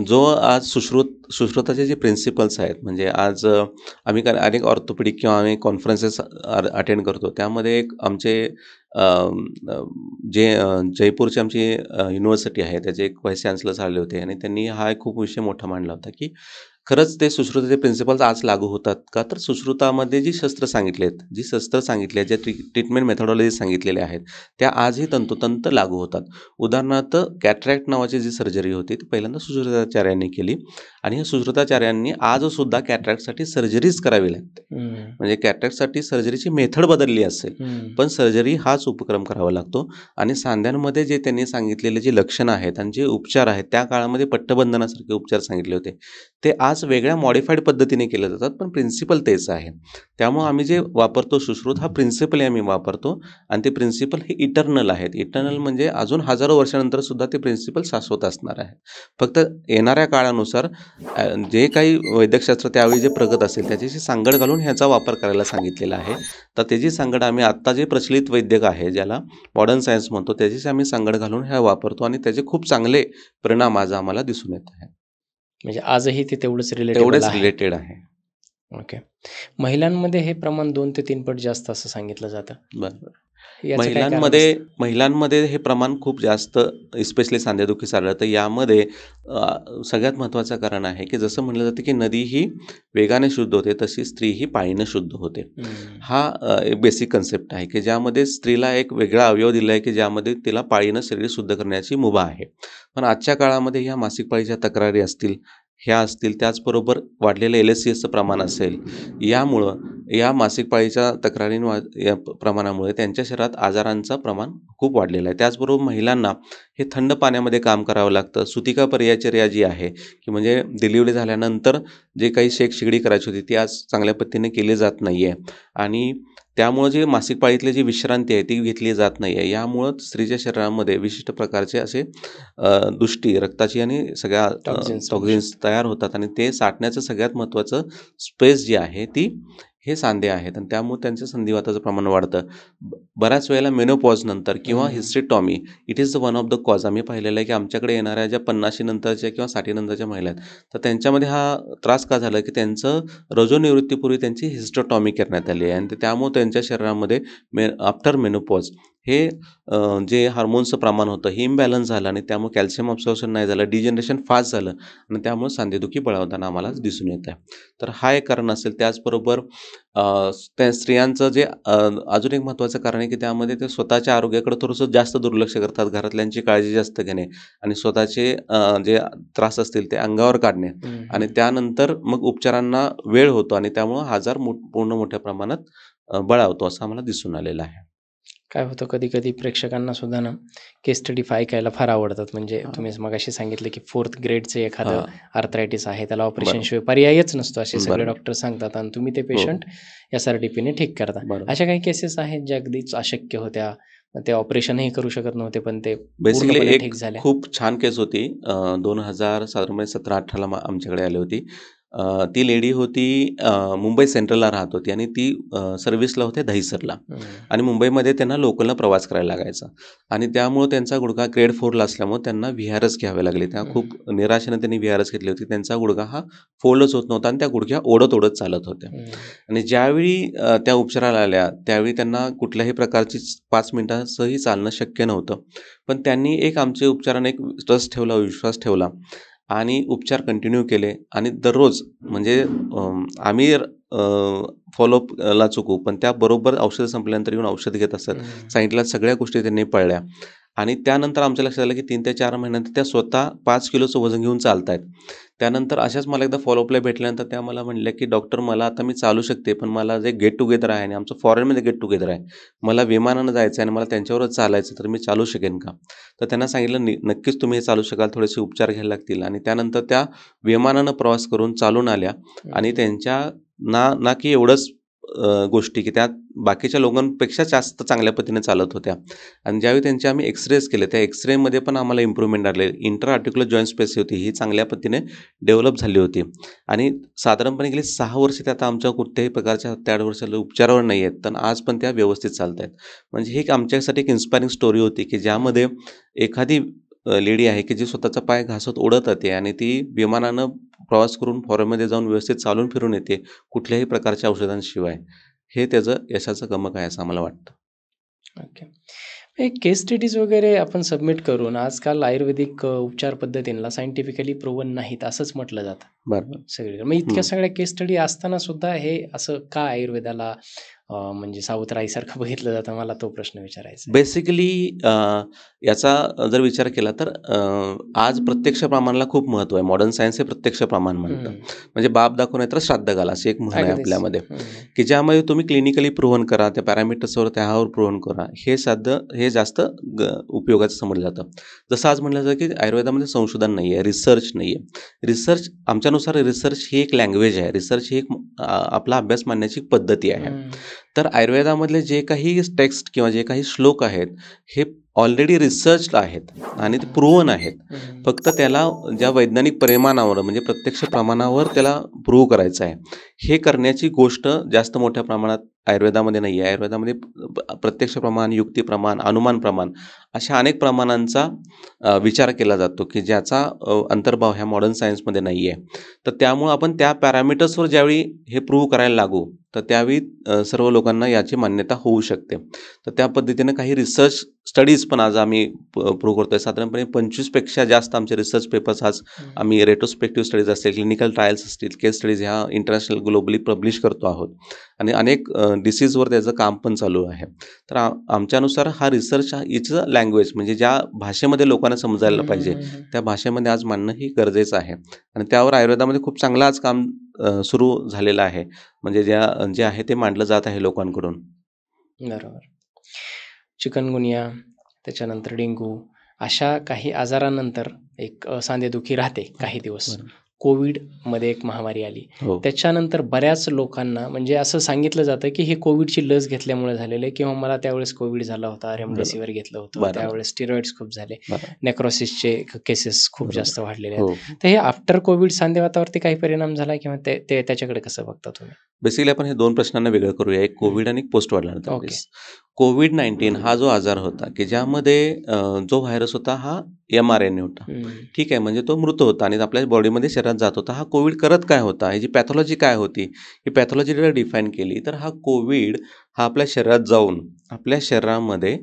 जो आज सुश्रुताचे जे प्रिन्सिपल्स आहेत, म्हणजे आज आम्ही अनेक ऑर्थोपेडिक किंवा आम्ही कॉन्फरन्सेस अटेंड करतो. त्यामध्ये एक आमचे जे जयपूरची आमची युनिव्हर्सिटी आहे त्याचे एक व्हाईस चान्सलर झाले होते आणि त्यांनी हा एक खूप विषय मोठा मांडला होता की खरंच ते सुश्रुताचे प्रिन्सिपल्स आज लागू होतात का? तर सुश्रुतामध्ये जी शस्त्र सांगितली आहेत, ज्या ट्रीटमेंट मेथॉडॉलॉजी सांगितलेल्या आहेत त्या आजही तंतोतंत लागू होतात. उदाहरणार्थ कॅटरॅक्ट नावाची जी सर्जरी होती ती पहिल्यांदा सुश्रुताचार्यांनी केली आणि या सुश्रुताचार्यांनी आजसुद्धा कॅटरॅक्टसाठी सर्जरीच करावी लागते. म्हणजे कॅटरॅक्टसाठी सर्जरीची मेथड बदलली असेल पण सर्जरी हाच उपक्रम करावा लागतो. आणि सांध्यांमध्ये जे त्यांनी सांगितलेले जे लक्षणं आहेत आणि जे उपचार आहेत त्या काळामध्ये पट्टबंधनासारखे उपचार सांगितले होते ते आज वेगळ्या मॉडिफाईड पद्धतीने केले जातात, पण प्रिन्सिपल तेच आहे. त्यामुळं आम्ही जे वापरतो सुश्रुत हा प्रिन्सिपल आम्ही वापरतो आणि ते प्रिन्सिपल हे इटर्नल आहेत. इटर्नल म्हणजे अजून हजारो वर्षानंतर सुद्धा ते प्रिन्सिपल शाश्वत असणार आहे. फक्त येणाऱ्या काळानुसार जे काही वैद्यकशास्त्र त्यावेळी जे प्रगत असेल त्याच्याशी सांगड घालून ह्याचा वापर करायला सांगितलेला आहे. तर त्याची सांगड आम्ही आत्ता जे प्रचलित वैद्यक आहे ज्याला मॉडर्न सायन्स म्हणतो त्याच्याशी आम्ही सांगड घालून ह्या वापरतो आणि त्याचे खूप चांगले परिणाम आज आम्हाला दिसून येत आहेत. म्हणजे आजही ते तेवढंच रिलेटेबल तेवढेच आहे. रिलेटेड आहे. ओके. महिलांमध्ये हे प्रमाण 2 ते 3 पट जास्त असं सांगितलं जातं. बरं. याचं काय कारण असतं? महिलांमध्ये हे प्रमाण खूप जास्त स्पेशली सांधेदुखीस आढळतं. यामध्ये सगळ्यात महत्त्वाचं कारण आहे की जसं म्हटलं जातं की नदी ही वेगाने शुद्ध होते तशी स्त्री ही पाळीनं शुद्ध होते. हा एक बेसिक कन्सेप्ट आहे की ज्यामध्ये स्त्रीला एक वेगळा अवयव दिला आहे की ज्यामध्ये तिला पाळीनं शरीर शुद्ध करण्याची मुभा आहे. पण आजच्या काळामध्ये ह्या मासिक पाळीच्या तक्रारी असतील, ह्या असतील, त्याचबरोबर वाढलेलं LHCSचं प्रमाण असेल, यामुळं या मासिक पाळीच्या या प्रमाणामुळे त्यांच्या शरीरात आजारांचं प्रमाण खूप वाढलेलं आहे. त्याचबरोबर महिलांना हे थंड पाण्यामध्ये काम करावं लागतं. सुतिका परिचर्या जी आहे की म्हणजे डिलिव्हरी झाल्यानंतर जे काही शेक-शेगडी करायची होती ती आज चांगल्या पद्धतीने केली जात नाही आहे आणि त्यामुळं जे मासिक पाळीतली जी विश्रांती आहे ती घेतली जात नाही आहे. यामुळं स्त्रीच्या शरीरामध्ये विशिष्ट प्रकारचे असे दुष्टी रक्ताची आणि सगळ्या टॉक्झिन्स तयार होतात आणि ते साठण्याचं सगळ्यात महत्त्वाचं स्पेस जी आहे ती हे सांधे आहेत आणि त्यामुळे त्यांचं संधिवाताचं प्रमाण वाढतं. बऱ्याच वेळेला मेनोपॉज नंतर किंवा hysterectomy it is the one of the cause. आम्ही पाहिलेलं आहे की आमच्याकडे येणाऱ्या ज्या 50 नंतरच्या किंवा 60 नंतरच्या महिला आहेत तर त्यांच्यामध्ये हा त्रास का झाला की त्यांचं रजोनिवृत्तीपूर्वी त्यांची हिस्टेरेक्टॉमी करण्यात आली आहे आणि त्यामुळे त्यांच्या शरीरामध्ये आफ्टर मेनोपॉज हे जे हार्मोन्सचं प्रमाण होतं हे इम्बॅलन्स झालं आणि त्यामुळे कॅल्शियम अब्सॉर्प्शन नाही झालं, डिजनरेशन फास्ट झालं आणि त्यामुळे सांधेदुखी बळावताना आम्हाला दिसून येत आहे. तर हा एक कारण असेल. त्याचबरोबर त्या स्त्रियांचं जे अजून एक महत्त्वाचं कारण आहे की त्यामध्ये ते स्वतःच्या आरोग्याकडे थोडंसं जास्त दुर्लक्ष करतात. घरातल्यांची काळजी जास्त घेणे आणि स्वतःचे जे त्रास असतील ते अंगावर काढणे आणि त्यानंतर मग उपचारांना वेळ होतो आणि त्यामुळं आजार पूर्ण मोठ्या प्रमाणात बळावतो असं आम्हाला दिसून आलेलं आहे. काय होतं कधी-कधी प्रेक्षकांना सुद्धा ना केस स्टडी ऐकायला फार आवडतात. म्हणजे हां. तुम्ही मगाशी सांगितलं, की 4th ग्रेडचं एखादं हां. आर्थरायटिस आहे, त्याला बरोबर. ऑपरेशनशिवाय पर्यायच नसतो, असे सगळे बरोबर. डॉक्टर सांगतात आणि तुम्ही ते हो. पेशंट एस-आर-टी-पीने ठीक करता. बरोबर. अशा काही केसेस आहेत ज्या अगदीच अशक्य होत्या. मग ते ऑपरेशनही करू शकत नव्हते, पण ते बेसिकली पूर्णपणे एक ठीक झाल्या? खूप छान केस होती. 2000 साधारणपणे 17-18 ला आमच्याकडे आली होती. ती लेडी होती, मुंबई सेंट्रलला राहत होती आणि ती सर्व्हिसला होते दहिसरला हं. आणि मुंबईमध्ये त्यांना लोकलनं प्रवास करायला लागायचा आणि त्यामुळं त्यांचा गुडघा ग्रेड 4ला असल्यामुळे त्यांना व्ही-आर-एस घ्यावे लागले. त्या हं. खूप निराशेने त्यांनी व्ही-आर-एस घेतली होती. त्यांचा गुडघा हा फोल्डच होत नव्हता आणि त्या गुडघ्या ओढत चालत होत्या हं. आणि ज्यावेळी त्या उपचाराला आल्या, त्यावेळी त्यांना कुठल्याही प्रकारची 5 मिनिटांचंही चालणं शक्य नव्हतं. पण त्यांनी एक आमच्या उपचाराने एक ट्रस्ट ठेवला, विश्वास ठेवला आणि उपचार कंटिन्यू केले आणि दररोज म्हणजे आम्ही फॉलोअपला चुकू, पण त्या बरोबर औषधं संपल्यानंतर येऊन औषध घेत असतात. हं. सांगितल्या सगळ्या गोष्टी त्यांनी पाळल्या आणि त्यानंतर आमच्या लक्षात आलं, की 3 ते 4 महिन्यानंतर त्या स्वतः 5 किलोचं वजन घेऊन चालतायत. त्यानंतर अशाच मला एकदा फॉलोअपला भेटल्यानंतर त्या मला म्हणल्या, की "डॉक्टर मला आता मी चालू शकते, पण मला जे गेट टुगेदर आहे आणि आमचं फॉरेनमध्ये गेट टुगेदर आहे. मला विमानानं जायचं आहे आणि मला त्यांच्यावरच चालायचं, तर मी चालू शकेन का?" तर त्यांना सांगितलं, नक्कीच तुम्ही हे चालू शकाल. थोडेसे उपचार घ्यायला लागतील." आणि त्यानंतर त्या विमानानं प्रवास करून चालून आल्या आणि हं. त्यांच्या ना ना की एवढंच गोष्टी, की त्या बाकीच्या लोकांपेक्षा जास्त चांगल्या पद्धतीने चालत होत्या आणि ज्यावेळी त्यांचे आम्ही एक्स-रेज केले, त्या एक्स-रेमध्ये पण आम्हाला इम्प्रूव्हमेंट आले. इंटर आर्टिक्युलर जॉइंट स्पेस होती, ही चांगल्या पद्धतीने डेव्हलप झाली होती आणि साधारणपणे गेली 6 वर्ष ते आता आमच्या कुठल्याही प्रकारच्या त्या वर्षाला उपचारावर नाही आहेत. तर आज पण त्या व्यवस्थित चालतायत. म्हणजे ही एक आमच्यासाठी एक इन्स्पायरिंग स्टोरी होती, की ज्यामध्ये एखादी लेडी आहे, की जी स्वतःचा पाय घासत ओढत येते आणि ती विमानानं प्रवास करून फॉरेनमध्ये जाऊन व्यवस्थित चालून फिरून येते, कुठल्याही प्रकारच्या औषधांशिवाय. हे त्याचं यशाचं गमक आहे असं आम्हाला वाटतं. ओके. हे केस स्टडीज वगैरे आपण सबमिट करून आजकाल आयुर्वेदिक उपचार पद्धतींना सायंटिफिकली प्रूव्हन नाहीत असंच म्हटलं जातं बरोबर. सगळीकडे. मग इतक्या सगळ्या केस स्टडी असताना सुद्धा हे असं का आयुर्वेदाला म्हणजे सावत्र आईसारखं बघितलं जातं? मला तो प्रश्न विचारायचा आहे. बेसिकली याचा जर विचार केला तर आज प्रत्यक्ष प्रमाणाला खूप महत्त्व आहे. मॉडर्न सायन्स हे प्रत्यक्ष प्रमाण म्हणतं. हं. म्हणजे बाप दाखवून तर श्राद्ध घाला अशी एक म्हण आहे अगदीच. आपल्यामध्ये, हं. की ज्यामध्ये तुम्ही क्लिनिकली प्रूव्हन करा, त्या पॅरामीटर्सवर त्यावर प्रूव्हन करा. हे जास्त उपयोगाचं समजलं जातं. जसं आज म्हटलं जातं, की आयुर्वेदामध्ये संशोधन नाही आहे, रिसर्च नाही आहे. आमच्यानुसार रिसर्च ही एक लँग्वेज आहे. रिसर्च ही एक आपला अभ्यास मांडण्याची पद्धती आहे. हं. तर आयुर्वेदामधले जे काही टेक्स्ट किंवा जे काही श्लोक आहेत, हे ऑलरेडी रिसर्च्ड आहेत आणि ते प्रूव्हन आहेत. हं. फक्त त्याला ज्या वैज्ञानिक परिमाणावर म्हणजे प्रत्यक्ष प्रमाणावर त्याला प्रूव्ह करायचं आहे. हे करण्याची गोष्ट जास्त मोठ्या प्रमाणात आयुर्वेदामध्ये नाही आहे. आयुर्वेदामध्ये प्रत्यक्ष प्रमाण, युक्ती प्रमाण, अनुमान प्रमाण अशा अनेक प्रमाणांचा विचार केला जातो, की ज्याचा अंतर्भाव ह्या मॉडर्न सायन्समध्ये नाही आहे. तर त्यामुळं आपण त्या पॅरामीटर्सवर ज्यावेळी हे प्रूव्ह करायला लागू, तर त्यावेळी सर्व लोकांना याची मान्यता होऊ शकते. तर त्या पद्धतीनं काही रिसर्च स्टडीज पण आज आम्ही प्रूव्ह करतोय. साधारणपणे 25 पेक्षा जास्त आमचे रिसर्च पेपर्स आज आम्ही रेट्रोस्पेक्टिव्ह स्टडीज असतील, क्लिनिकल ट्रायल्स असतील, केस स्टडीज ह्या इंटरनॅशनल ग्लोबली पब्लिश करतो आहोत आणि अनेक डिसीजवर त्याचं काम पण चालू आहे. तर आमच्यानुसार हा रिसर्च इट्स अ लँग्वेज म्हणजे ज्या भाषेमध्ये लोकांना समजायला पाहिजे, त्या भाषेमध्ये आज मांडणं ही गरजेचं आहे आणि त्यावर आयुर्वेदामध्ये खूप चांगलं आज काम सुरू झालेलं आहे. म्हणजे जे आहे ते मांडलं जात आहे लोकांकडून. बरोबर. चिकनगुनिया, त्याच्यानंतर डेंग्यू अशा काही आजारानंतर एक सांधेदुखी राहते काही दिवस. बरोबर. कोविडमध्ये एक महामारी आली. हो. त्याच्यानंतर बऱ्याच लोकांना म्हणजे असं सांगितलं जातं, की हे कोविडची लस घेतल्यामुळे झालेलं आहे किंवा मला त्यावेळेस कोविड झाला होता, बरोबर. रेमडेसिवीर घेतलं होतं, बरोबर. त्यावेळेस स्टिरॉइड्स खूप झाले, बरोबर. नेक्रोसिसचे केसेस खूप बरोबर. जास्त वाढलेले हो. आहेत. तर हे आफ्टर कोविड सांधेवातावरती काही परिणाम झाला किंवा ते ते त्याच्याकडे कसं बघता तुम्ही? बेसिकली आपण हे 2 प्रश्नांना वेगळं करूया. एक कोविड आणि एक पोस्ट वाढल्यानंतर ओके. केस. कोविड-19 हा जो आजार होता, की ज्यामध्ये जो व्हायरस होता हा mRNA होता. ठीक आहे, म्हणजे तो मृत होता आणि आपल्या बॉडीमध्ये शरीरात जात होता. हा कोविड करत काय होता? ह्याची पॅथॉलॉजी काय होती? ही पॅथॉलॉजी जर डिफाईन केली, तर हा कोविड हा आपल्या शरीरात जाऊन आपल्या शरीरामध्ये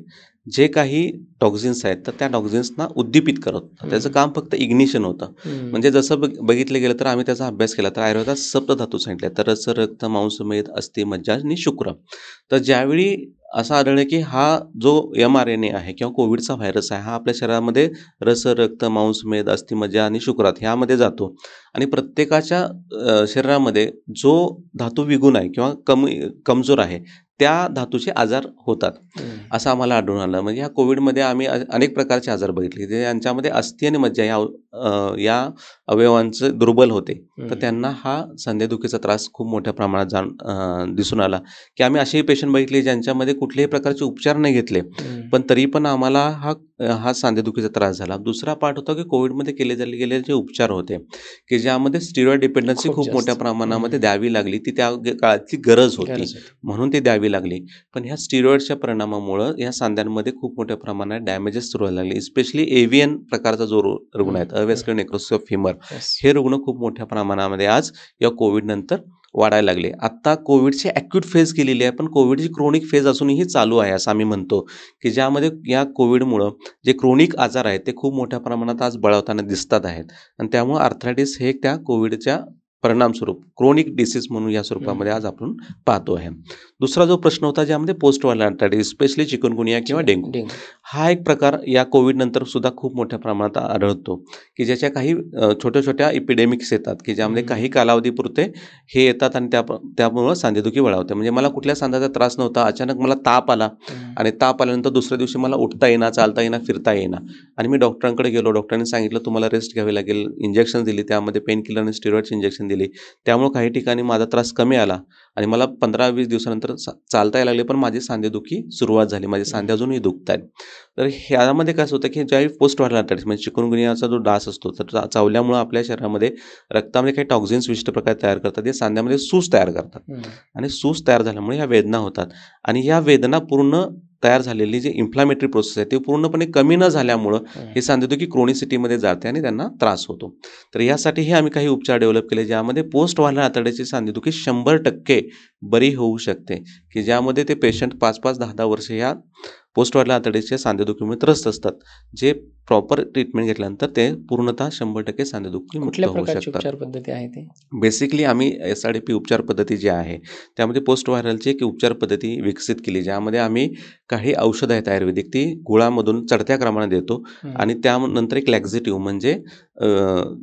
जे काही टॉक्झिन्स आहेत, तर त्या टॉक्झिन्सना उद्दीपित करत होता. त्याचं काम फक्त इग्निशन होतं. म्हणजे जसं बघितलं गेलं तर आम्ही त्याचा अभ्यास केला तर आयुर्वेदात सप्तधातू सांगितले तर रस, रक्त, मांस, मेद, अस्थि, मज्जा आणि शुक्र. तर ज्यावेळी असं आढळलं की हा जो mRNA आहे किंवा कोविडचा व्हायरस आहे हा आपल्या शरीरामध्ये रस, रक्त, मांस, मेद, अस्थि, मज्जा आणि शुक्रात ह्यामध्ये जातो आणि प्रत्येकाच्या शरीरामध्ये जो धातू विगुण आहे किंवा कमजोर आहे त्या धातूचे आजार होतात असं आम्हाला आढळून आलं. म्हणजे ह्या कोविडमध्ये आम्ही अनेक प्रकारचे आजार बघितले जे यांच्यामध्ये अस्थी आणि मज्जा या अवयवांचे दुर्बल होते. तर त्यांना हा सांधेदुखीचा त्रास खूप मोठ्या प्रमाणात दिसून आला, की आम्ही असेही पेशंट बघितले ज्यांच्यामध्ये कुठल्याही प्रकारचे उपचार नाही घेतले, पण तरी पण आम्हाला हा सांधेदुखीचा त्रास झाला. दुसरा पार्ट होता की कोविडमध्ये गेलेले जे उपचार होते, की ज्यामध्ये स्टिरॉइड डिपेंडन्सी खूप मोठ्या प्रमाणामध्ये द्यावी लागली. ती त्या काळातली गरज होती म्हणून ती द्यावी लागली. पण ह्या स्टिरॉइडच्या परिणामामुळं या सांध्यांमध्ये खूप मोठ्या प्रमाणात डॅमेजेस सुरू व्हायला लागले. स्पेशली एव्हियन प्रकारचा जो रुग्ण आहेत, अव्हॅस्क्युलर नेक्रोसिस ऑफ फिमर, हे रुग्ण खूप मोठ्या प्रमाणामध्ये आज या कोविड नंतर वाढायला लागले. आत्ता कोविडची ॲक्यूट फेज गेलेली आहे, पण कोविडची क्रोनिक फेज अजूनही चालू आहे असं आम्ही म्हणतो, की ज्यामध्ये या कोविडमुळं जे क्रोनिक आजार आहेत ते खूप मोठ्या प्रमाणात आज बळावताना दिसतात आहेत. आणि त्यामुळे आर्थरायटिस हे त्या कोविडच्या परिणामस्वरूप क्रोनिक डिसीज म्हणून या स्वरूपामध्ये आज आपण पाहतो आहे. दुसरा जो प्रश्न होता ज्यामध्ये post viral arthritis, specially chikungunya किंवा डेंग्यू, हा एक प्रकार या कोविड नंतर सुद्धा खूप मोठ्या प्रमाणात आढळतो, की ज्याच्या काही छोट्या छोट्या इपिडेमिक्स येतात, की ज्यामध्ये काही कालावधीपुरते हे येतात आणि त्यामुळं सांधेदुखी बळावते. म्हणजे मला कुठल्या सांध्याचा त्रास नव्हता, अचानक मला ताप आला आणि ताप आल्यानंतर दुसऱ्या दिवशी मला उठता येईना, चालता येईना, फिरता येईना आणि मी डॉक्टरांकडे गेलो. डॉक्टरांनी सांगितलं तुम्हाला रेस्ट घ्यावी लागेल, इंजेक्शन दिली, त्यामध्ये पेन किलर आणि स्टिरॉइडची इंजेक्शन दिली. त्यामुळे काही ठिकाणी माझा त्रास कमी आला आणि मला 15-20 दिवसानंतर चालता यायला लागले, पण माझी सांधेदुखी सुरुवात झाली. माझे सांधे अजूनही दुखत आहेत. तर ह्यामध्ये काय होतं की ज्यावेळी पोस्ट व्हायरल आर्थरायटिस म्हणजे चिकनगुनियाचा जो डास असतो, तर चावल्यामुळे आपल्या शरीरामध्ये रक्तामध्ये काही टॉक्झिन्स विशिष्ट प्रकारे तयार करतात, ते सांध्यामध्ये सूज तयार करतात आणि सूज तयार झाल्यामुळे ह्या वेदना होतात आणि या वेदना पूर्ण तयार झालेली जी इन्फ्लामेटरी प्रोसेस आहे ती पूर्णपणे कमी न झाल्यामुळं हे सांधेदुखी क्रोनिसिटीमध्ये जाते आणि त्यांना त्रास होतो. तर यासाठीही आम्ही काही उपचार डेव्हलप केले, ज्यामध्ये पोस्ट व्हायरल आर्थरायटिसची सांधेदुखी 100% बरी होऊ शकते, की ज्यामध्ये ते पेशंट 5-5, 10-10 वर्ष या पोस्ट व्हायरल आर्थरायटिसच्या सांधेदुखीमुळे त्रस्त असतात, जे प्रॉपर ट्रीटमेंट घेतल्यानंतर ते पूर्णतः 100% सांधेदुखी मुक्त कुठल्या होऊ प्रकारची शकतात. उपचार पद्धती आहे ते? बेसिकली आम्ही SRDP उपचार पद्धती जी आहे त्यामध्ये पोस्ट व्हायरलची एक उपचार पद्धती विकसित केली, ज्यामध्ये आम्ही काही औषधं आहेत आयुर्वेदिक, ती गुळामधून चढत्या क्रमाने देतो आणि त्यानंतर एक लॅक्झेटिव्ह म्हणजे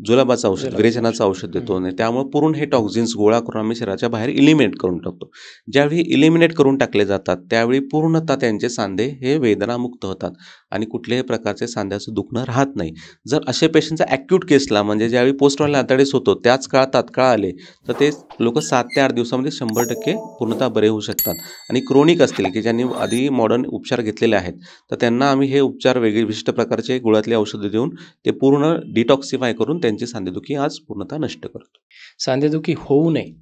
जुलाबाचं औषध, विरेचनाचं औषध देतो आणि त्यामुळे पूर्ण हे टॉक्झिन्स गोळा करून आम्ही शरीराच्या बाहेर इलिमिनेट करून टाकतो. ज्यावेळी इलिमिनेट करून टाकले जातात त्यावेळी पूर्णतः त्यांचे सांधे हे वेदनामुक्त होतात आणि कुठल्याही प्रकारचे सांध्याचं दुखणं राहत नाही. जर अशा पेशंटचा ॲक्यूट केसला म्हणजे ज्यावेळी पोस्ट व्हायरल आर्थरायटिस होतो त्याच काळात तात्काळ आले तर ते लोक 7 ते 8 दिवसामध्ये 100% पूर्णतः बरे होऊ शकतात. आणि क्रोनिक असतील की ज्यांनी आधी मॉडर्न उपचार घेतलेले आहेत तर त्यांना आम्ही हे उपचार वेगळे विशिष्ट प्रकारचे गुळातले औषधं देऊन ते पूर्ण डिटॉक्सिफाय करून त्यांची सांधेदुखी आज पूर्णतः नष्ट करतो. सांधेदुखी होऊ नये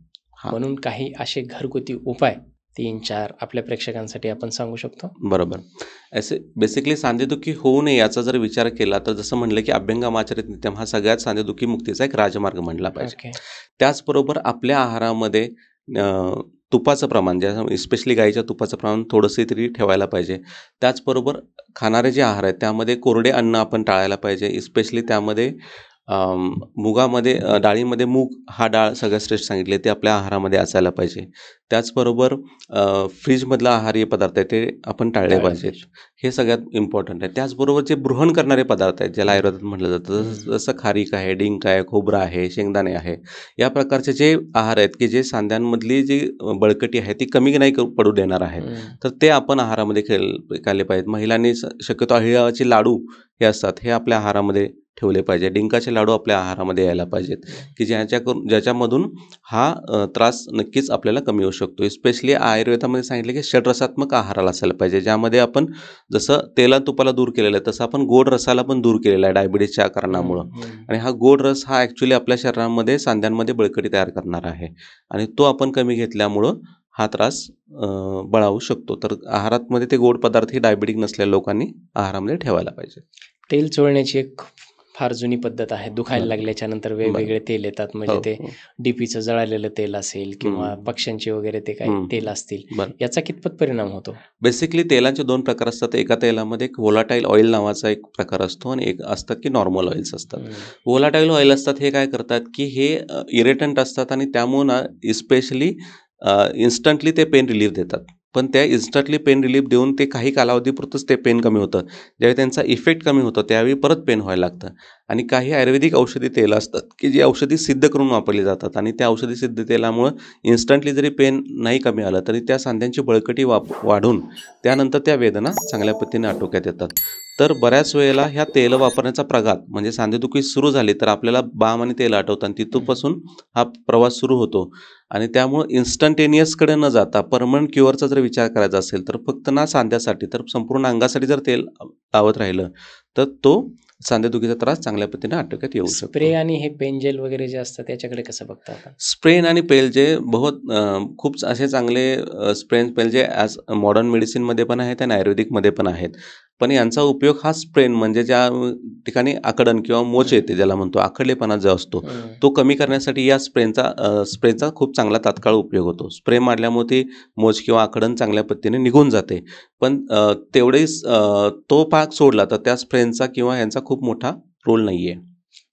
म्हणून काही असे घरगुती उपाय 3-4 आपल्या प्रेक्षकांसाठी आपण सांगू शकतो? बरोबर. असे बेसिकली सांधेदुखी होऊ नये याचा जर विचार केला तर जसं म्हणलं की अभ्यंगम आचरित नित्यम हा सगळ्यात सांधेदुखी मुक्तीचा एक राजमार्ग म्हणला पाहिजे. त्याचबरोबर आपल्या आहारामध्ये तुपाचं प्रमाण, ज्या स्पेशली गाईच्या तुपाचं प्रमाण थोडंसं तरी ठेवायला पाहिजे. त्याचबरोबर खाणारे जे आहार आहेत त्यामध्ये कोरडे अन्न आपण टाळायला पाहिजे. स्पेशली त्यामध्ये मुगामध्ये डाळीमध्ये मूग हा डाळ सगळ्यात श्रेष्ठ सांगितले ते आपल्या आहारामध्ये असायला पाहिजे. त्याचबरोबर फ्रीजमधलं आहारी पदार्थ आहे ते आपण टाळले पाहिजेत, हे सगळ्यात इम्पॉर्टंट आहे. त्याचबरोबर जे ब्रूहण करणारे पदार्थ आहेत ज्याला आयुर्वेदात म्हटलं जातं, जसं खारीक आहे, डिंक आहे, खोबरं आहे, शेंगदाणे आहे, या प्रकारचे जे आहार आहेत की जे सांध्यांमधली जी बळकटी आहे ती कमी नाही पडू देणार आहेत, तर ते आपण आहारामध्ये खाल्ले पाहिजेत. महिलांनी शक्यतो अहिळाचे लाडू हे असतात हे आपल्या आहारामध्ये ठेवले पाहिजे. डिंकाचे लाडू आपल्या आहारामध्ये यायला पाहिजेत, की ज्याच्यामधून हा त्रास नक्कीच आपल्याला कमी होऊ शकतो. स्पेशली आयुर्वेदामध्ये सांगितलं की षड्रसात्मक आहाराला असायला पाहिजे, ज्यामध्ये आपण जसं तेला तुपाला दूर केलेलं आहे तसं आपण गोड रसाला पण दूर केलेला आहे डायबिटीसच्या कारणामुळं. आणि हा गोड रस हा ॲक्च्युली आपल्या शरीरामध्ये सांध्यांमध्ये बळकटी तयार करणार आहे आणि तो आपण कमी घेतल्यामुळं हा त्रास बळावू शकतो. तर आहारामध्ये ते गोड पदार्थ ही डायबिटिक नसलेल्या लोकांनी आहारामध्ये ठेवायला पाहिजे. तेल चोळण्याची एक फार जुनी पद्धत आहे. दुखायला लागल्याच्या नंतर वेगवेगळे तेल येतात, म्हणजे ते डीपीचं जळालेलं तेल असेल किंवा पक्ष्यांचे वगैरे ते काही तेल असतील, याचा कितपत परिणाम होतो? बेसिकली तेलांचे 2 प्रकार असतात. एका तेलामध्ये एक व्होलाटाईल ऑइल नावाचा एक प्रकार असतो आणि एक असतात की नॉर्मल ऑइल्स असतात. व्होलाटाईल ऑइल असतात हे काय करतात की हे इरिटंट असतात आणि त्यामुळे ना स्पेशली इन्स्टंटली ते पेन रिलीफ देतात. पण त्या इन्स्टंटली पेन रिलीफ देऊन ते काही कालावधीपुरतंच ते पेन कमी होतं. ज्यावेळी त्यांचा इफेक्ट कमी होतो त्यावेळी परत पेन व्हायला लागतं. आणि काही आयुर्वेदिक औषधी तेलं असतात की जी औषधी सिद्ध करून वापरली जातात आणि त्या औषधी सिद्ध तेलामुळं इन्स्टंटली जरी पेन नाही कमी आलं तरी त्या सांध्यांची बळकटी वाढून त्यानंतर त्या वेदना चांगल्या पद्धतीने आटोक्यात येतात. तर बऱ्याच वेळेला ह्या तेलं वापरण्याचा प्रघात म्हणजे सांधेदुखी सुरू झाली तर आपल्याला बाम आणि तेल आठवतं आणि तिथपासून हा प्रवास सुरू होतो. आणि त्यामुळं इन्स्टंटेनियसकडे न जाता परमनंट क्युअरचा जर विचार करायचा असेल तर फक्त ना सांध्यासाठी तर संपूर्ण अंगासाठी जर तेल लावत राहिलं तर तो सांधेदुखीचा त्रास चांगल्या पद्धतीने आटोक्यात येऊ स्प्रे शकतो. आणि हे पेन जेल वगैरे जे असतं त्याच्याकडे कसं बघता आपण? स्प्रेन आणि पेल जे खूप असे चांगले स्प्रेन पेल जे ॲज मॉडर्न मेडिसिनमध्ये पण आहेत आणि आयुर्वेदिकमध्ये पण आहेत. पण यांचा उपयोग हा स्प्रेन म्हणजे ज्या ठिकाणी आकडण किंवा मोच येते ज्याला म्हणतो आखडलेपणा जो असतो तो कमी करण्यासाठी या स्प्रेचा खूप चांगला तात्काळ उपयोग होतो. स्प्रे मारल्यामुळे ती मोच किंवा आकडण चांगल्या पद्धतीने निघून जाते. पण तेवढेच तो भाग सोडला तर त्या स्प्रेनचा किंवा यांचा खूप मोठा रोल नाही आहे.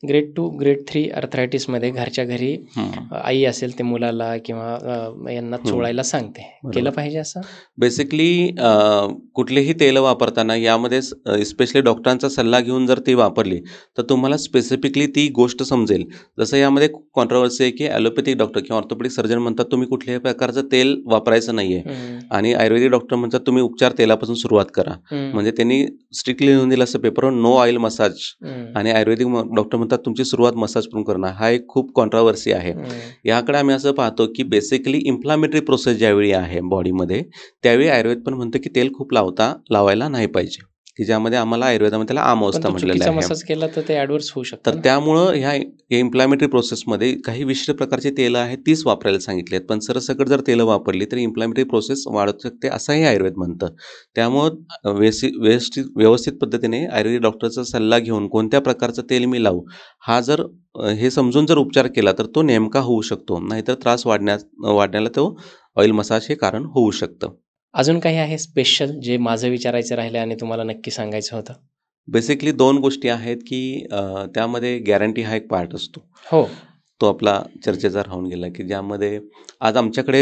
ग्रेड 2, ग्रेड 3 अर्थरायटिसमध्ये घरच्या घरी हं, आई असेल ते मुलाला किंवा यांना हं. चोळायला सांगते. केलं बरोबर. पाहिजे असं? बेसिकली कुठलीही तेलं वापरताना यामध्ये स्पेशली डॉक्टरांचा सल्ला घेऊन जर ती वापरली तर तुम्हाला स्पेसिफिकली ती गोष्ट समजेल. जसं यामध्ये कॉन्ट्रोवर्सी आहे की ॲलोपॅथिक डॉक्टर किंवा ऑर्थोपेडिक सर्जन म्हणतात तुम्ही कुठल्याही प्रकारचं तेल वापरायचं नाही आहे हं, आणि आयुर्वेदिक डॉक्टर म्हणतात तुम्ही उपचार तेलापासून सुरुवात करा. हं, म्हणजे त्यांनी स्ट्रिक्टली लिहून दिलं असं पेपरवर नो ऑइल मसाज हं, आणि आयुर्वेदिक डॉक्टर म्हणतात तुमची सुरुवात मसाजपासून करणं. हा एक खूप कॉन्ट्रोवर्सी आहे. हं. याकडे आम्ही असं पाहतो की बेसिकली इन्फ्लामेटरी प्रोसेस ज्यावेळी आहे बॉडीमध्ये त्यावेळी आयुर्वेद पण म्हणतं की तेल खूप लावायला नाही पाहिजे, की ज्यामध्ये आम्हाला आयुर्वेदामध्ये त्याला पण आमअवस्था तो म्हटलेलं चुकीचा आहे. मसाज केला तर ते ॲडव्हर्स होऊ तर शकतं ना? त्यामुळं ह्या इन्फ्लामेटरी प्रोसेसमध्ये काही विशिष्ट प्रकारची तेलं आहेत तीच वापरायला सांगितली आहेत. पण सरसकट जर तेलं वापरली तर इन्फ्लामेटरी प्रोसेस वाढू शकते असंही आयुर्वेद म्हणतं. त्यामुळं व्यवस्थित पद्धतीने आयुर्वेदिक डॉक्टरचा सल्ला घेऊन कोणत्या प्रकारचं तेल मी लावू हा जर हे समजून जर उपचार केला तर तो नेमका होऊ शकतो. नाहीतर त्रास वाढण्याला तो ऑइल मसाज हे कारण होऊ शकतं. अजून काही आहे स्पेशल जे माझं विचारायचं राहिलं आणि तुम्हाला नक्की सांगायचं होतं? बेसिकली 2 गोष्टी आहेत, की त्यामध्ये गॅरंटी हा एक पार्ट असतो. हो. तो आपला चर्चेचा राहून गेला, की ज्यामध्ये आज आमच्याकडे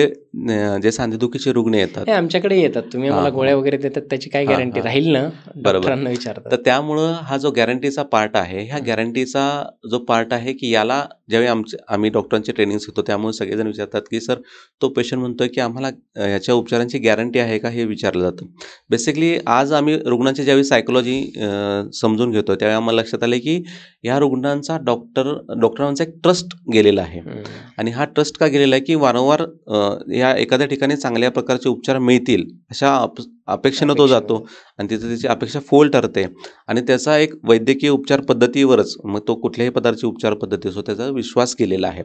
जे सांधेदुखीचे रुग्ण येतात हे आमच्याकडे येतात. तुम्ही हां, आम्हाला हां. गोळ्या वगैरे देतात त्याची काय हां, गॅरंटी हां. राहील ना? बरोबर. डॉक्टरांना विचारतात. तर त्यामुळं हा जो गॅरंटीचा पार्ट आहे, ह्या हं. गॅरंटीचा जो पार्ट आहे, की याला ज्यावेळी आम्ही डॉक्टरांची ट्रेनिंग घेतो, त्यामुळे सगळेजण विचारतात, की "सर, तो पेशंट म्हणतोय, की आम्हाला ह्याच्या उपचारांची गॅरंटी आहे का?" हे विचारलं जातं. बेसिकली आज आम्ही रुग्णाची ज्यावेळी सायकॉलॉजी समजून घेतो, त्यावेळी आम्हाला लक्षात आलं, की ह्या रुग्णांचा डॉक्टरांचा एक ट्रस्ट गेलेला आहे. हं. आणि हा ट्रस्ट का गेलेला आहे, की वारंवार या एखाद्या ठिकाणी चांगल्या प्रकारचे उपचार मिळतील अशा अपेक्षेनं तो जातो आणि तिथे त्याची अपेक्षा फोल ठरते आणि त्याचा एक वैद्यकीय उपचार पद्धतीवरच मग तो कुठल्याही प्रकारची उपचार पद्धती असो त्याचा विश्वास केलेला आहे.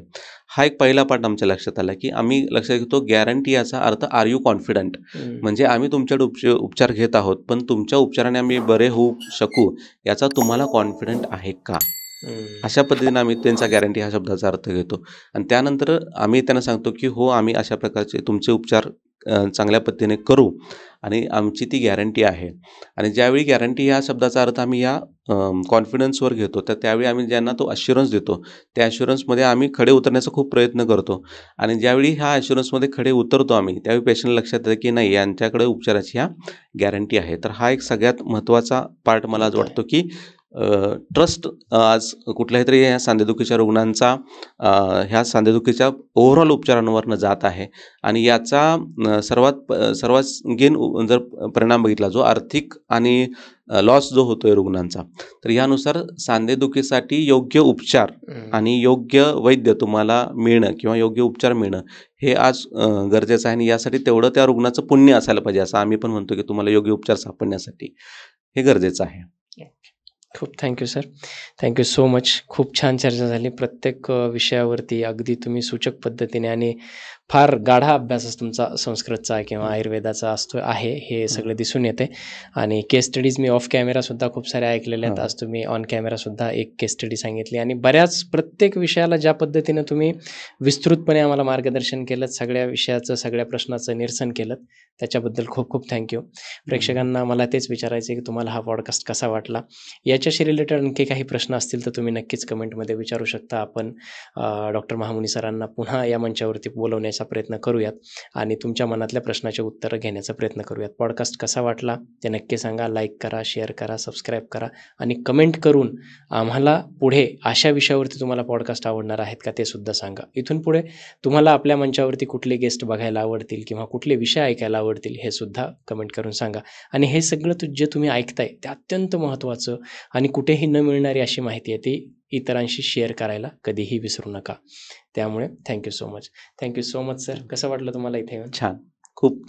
हा एक पहिला पार्ट आमच्या लक्षात आला, की आम्ही लक्षात घेतो गॅरंटी याचा अर्थ आर यू कॉन्फिडंट हं. म्हणजे आम्ही तुमच्याकडे उपचार घेत आहोत, पण तुमच्या उपचाराने आम्ही बरे होऊ शकू याचा तुम्हाला कॉन्फिडंट आहे का? हं. अशा पद्धतीने आम्ही त्यांचा गॅरंटी ह्या शब्दाचा अर्थ घेतो आणि त्यानंतर आम्ही त्यांना सांगतो, की हो आम्ही अशा प्रकारचे तुमचे उपचार चांगल्या पद्धतीने करू आणि आमची ती गॅरंटी आहे आणि ज्यावेळी गॅरंटी ह्या शब्दाचा अर्थ आम्ही या कॉन्फिडन्सवर घेतो, तर त्यावेळी आम्ही ज्यांना तो अश्युरन्स देतो, त्या अश्युरन्समध्ये आम्ही खडे उतरण्याचा खूप प्रयत्न करतो आणि ज्यावेळी ह्या अश्युरन्समध्ये खडे उतरतो आम्ही, त्यावेळी पेशंट लक्षात येतं, की नाही यांच्याकडे उपचाराची ह्या गॅरंटी आहे. तर हा एक सगळ्यात महत्त्वाचा पार्ट मला आज वाटतो, की ट्रस्ट आज कुठल्याही तरी ह्या सांधेदुखीच्या रुग्णांचा ह्या सांधेदुखीच्या ओव्हरऑल उपचारांवरनं जात आहे आणि याचा सर्वात संगीन जर परिणाम बघितला जो आर्थिक आणि लॉस जो होतोय रुग्णांचा, तर यानुसार सांधेदुखीसाठी योग्य उपचार हं. आणि योग्य वैद्य तुम्हाला मिळणं किंवा योग्य उपचार मिळणं हे आज गरजेचं आहे आणि यासाठी तेवढं त्या रुग्णाचं पुण्य असायला पाहिजे असं आम्ही पण म्हणतो, की तुम्हाला योग्य उपचार सापडण्यासाठी हे गरजेचं आहे. खूप thank you sir. Thank you so much. खूप छान चर्चा झाली. प्रत्येक विषयावरती अगदी तुम्ही सूचक पद्धतीने आणि फार गाढा अभ्यास तुमचा संस्कृतचा किंवा हं. आयुर्वेदाचा आहे, हे हं. सगळं दिसून येते आणि केस स्टडीज मी ऑफ कॅमेरासुद्धा खूप साऱ्या ऐकलेल्या आहेत. हां. आज तुम्ही ऑन कॅमेरासुद्धा एक केस स्टडी सांगितली आणि प्रत्येक विषयाला ज्या पद्धतीनं तुम्ही विस्तृतपणे आम्हाला मार्गदर्शन केलं, सगळ्या विषयाचं, सगळ्या प्रश्नाचं निरसन केलं, त्याच्याबद्दल खूप खूप थँक यू. प्रेक्षकांना मला तेच विचारायचं आहे, की तुम्हाला हा पॉडकास्ट कसा वाटला? याच्याशी रिलेटेड आणखी काही प्रश्न असतील तर तुम्ही नक्कीच कमेंटमध्ये विचारू शकता. आपण डॉक्टर महामुनी सरांना पुन्हा या मंचावरती बोलवण्याचा करण्याचा प्रयत्न करूयात आणि तुमच्या मनातल्या प्रश्नाचे उत्तरं घेण्याचा प्रयत्न करूयात. पॉडकास्ट कसा वाटला ते नक्की सांगा. लाईक करा, शेअर करा, सबस्क्राईब करा आणि कमेंट करून आम्हाला पुढे अशा विषयावरती तुम्हाला पॉडकास्ट आवडणार आहेत का ते सुद्धा सांगा. इथून पुढे तुम्हाला आपल्या मंचावरती कुठले गेस्ट बघायला आवडतील किंवा कुठले विषय ऐकायला आवडतील हे सुद्धा कमेंट करून सांगा. आणि हे सगळं जे तुम्ही ऐकताय ते अत्यंत महत्त्वाचं आणि कुठेही न मिळणारी अशी माहिती आहे ती इतरांशी शेअर करायला कधीही विसरू नका. त्यामुळे thank you so much. Thank you so much sir. कसं वाटलं तुम्हाला इथे येऊन? छान, खूप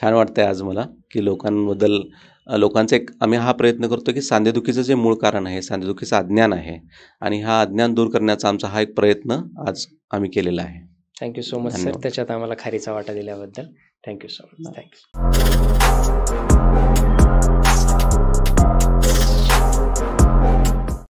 छान वाटतंय आज मला की लोकांबद्दल लोकांचा एक आम्ही हा प्रयत्न करतो की सांधेदुखीचं जे मूळ कारण आहे, सांधेदुखीचं अज्ञान आहे आणि हा अज्ञान दूर करण्याचा आमचा हा एक प्रयत्न आज आम्ही केलेला आहे. Thank you so much sir. धन्यवाद. त्याच्यात आम्हाला खारीचा वाटा दिल्याबद्दल थँक्यू सो मच. थँक्यू.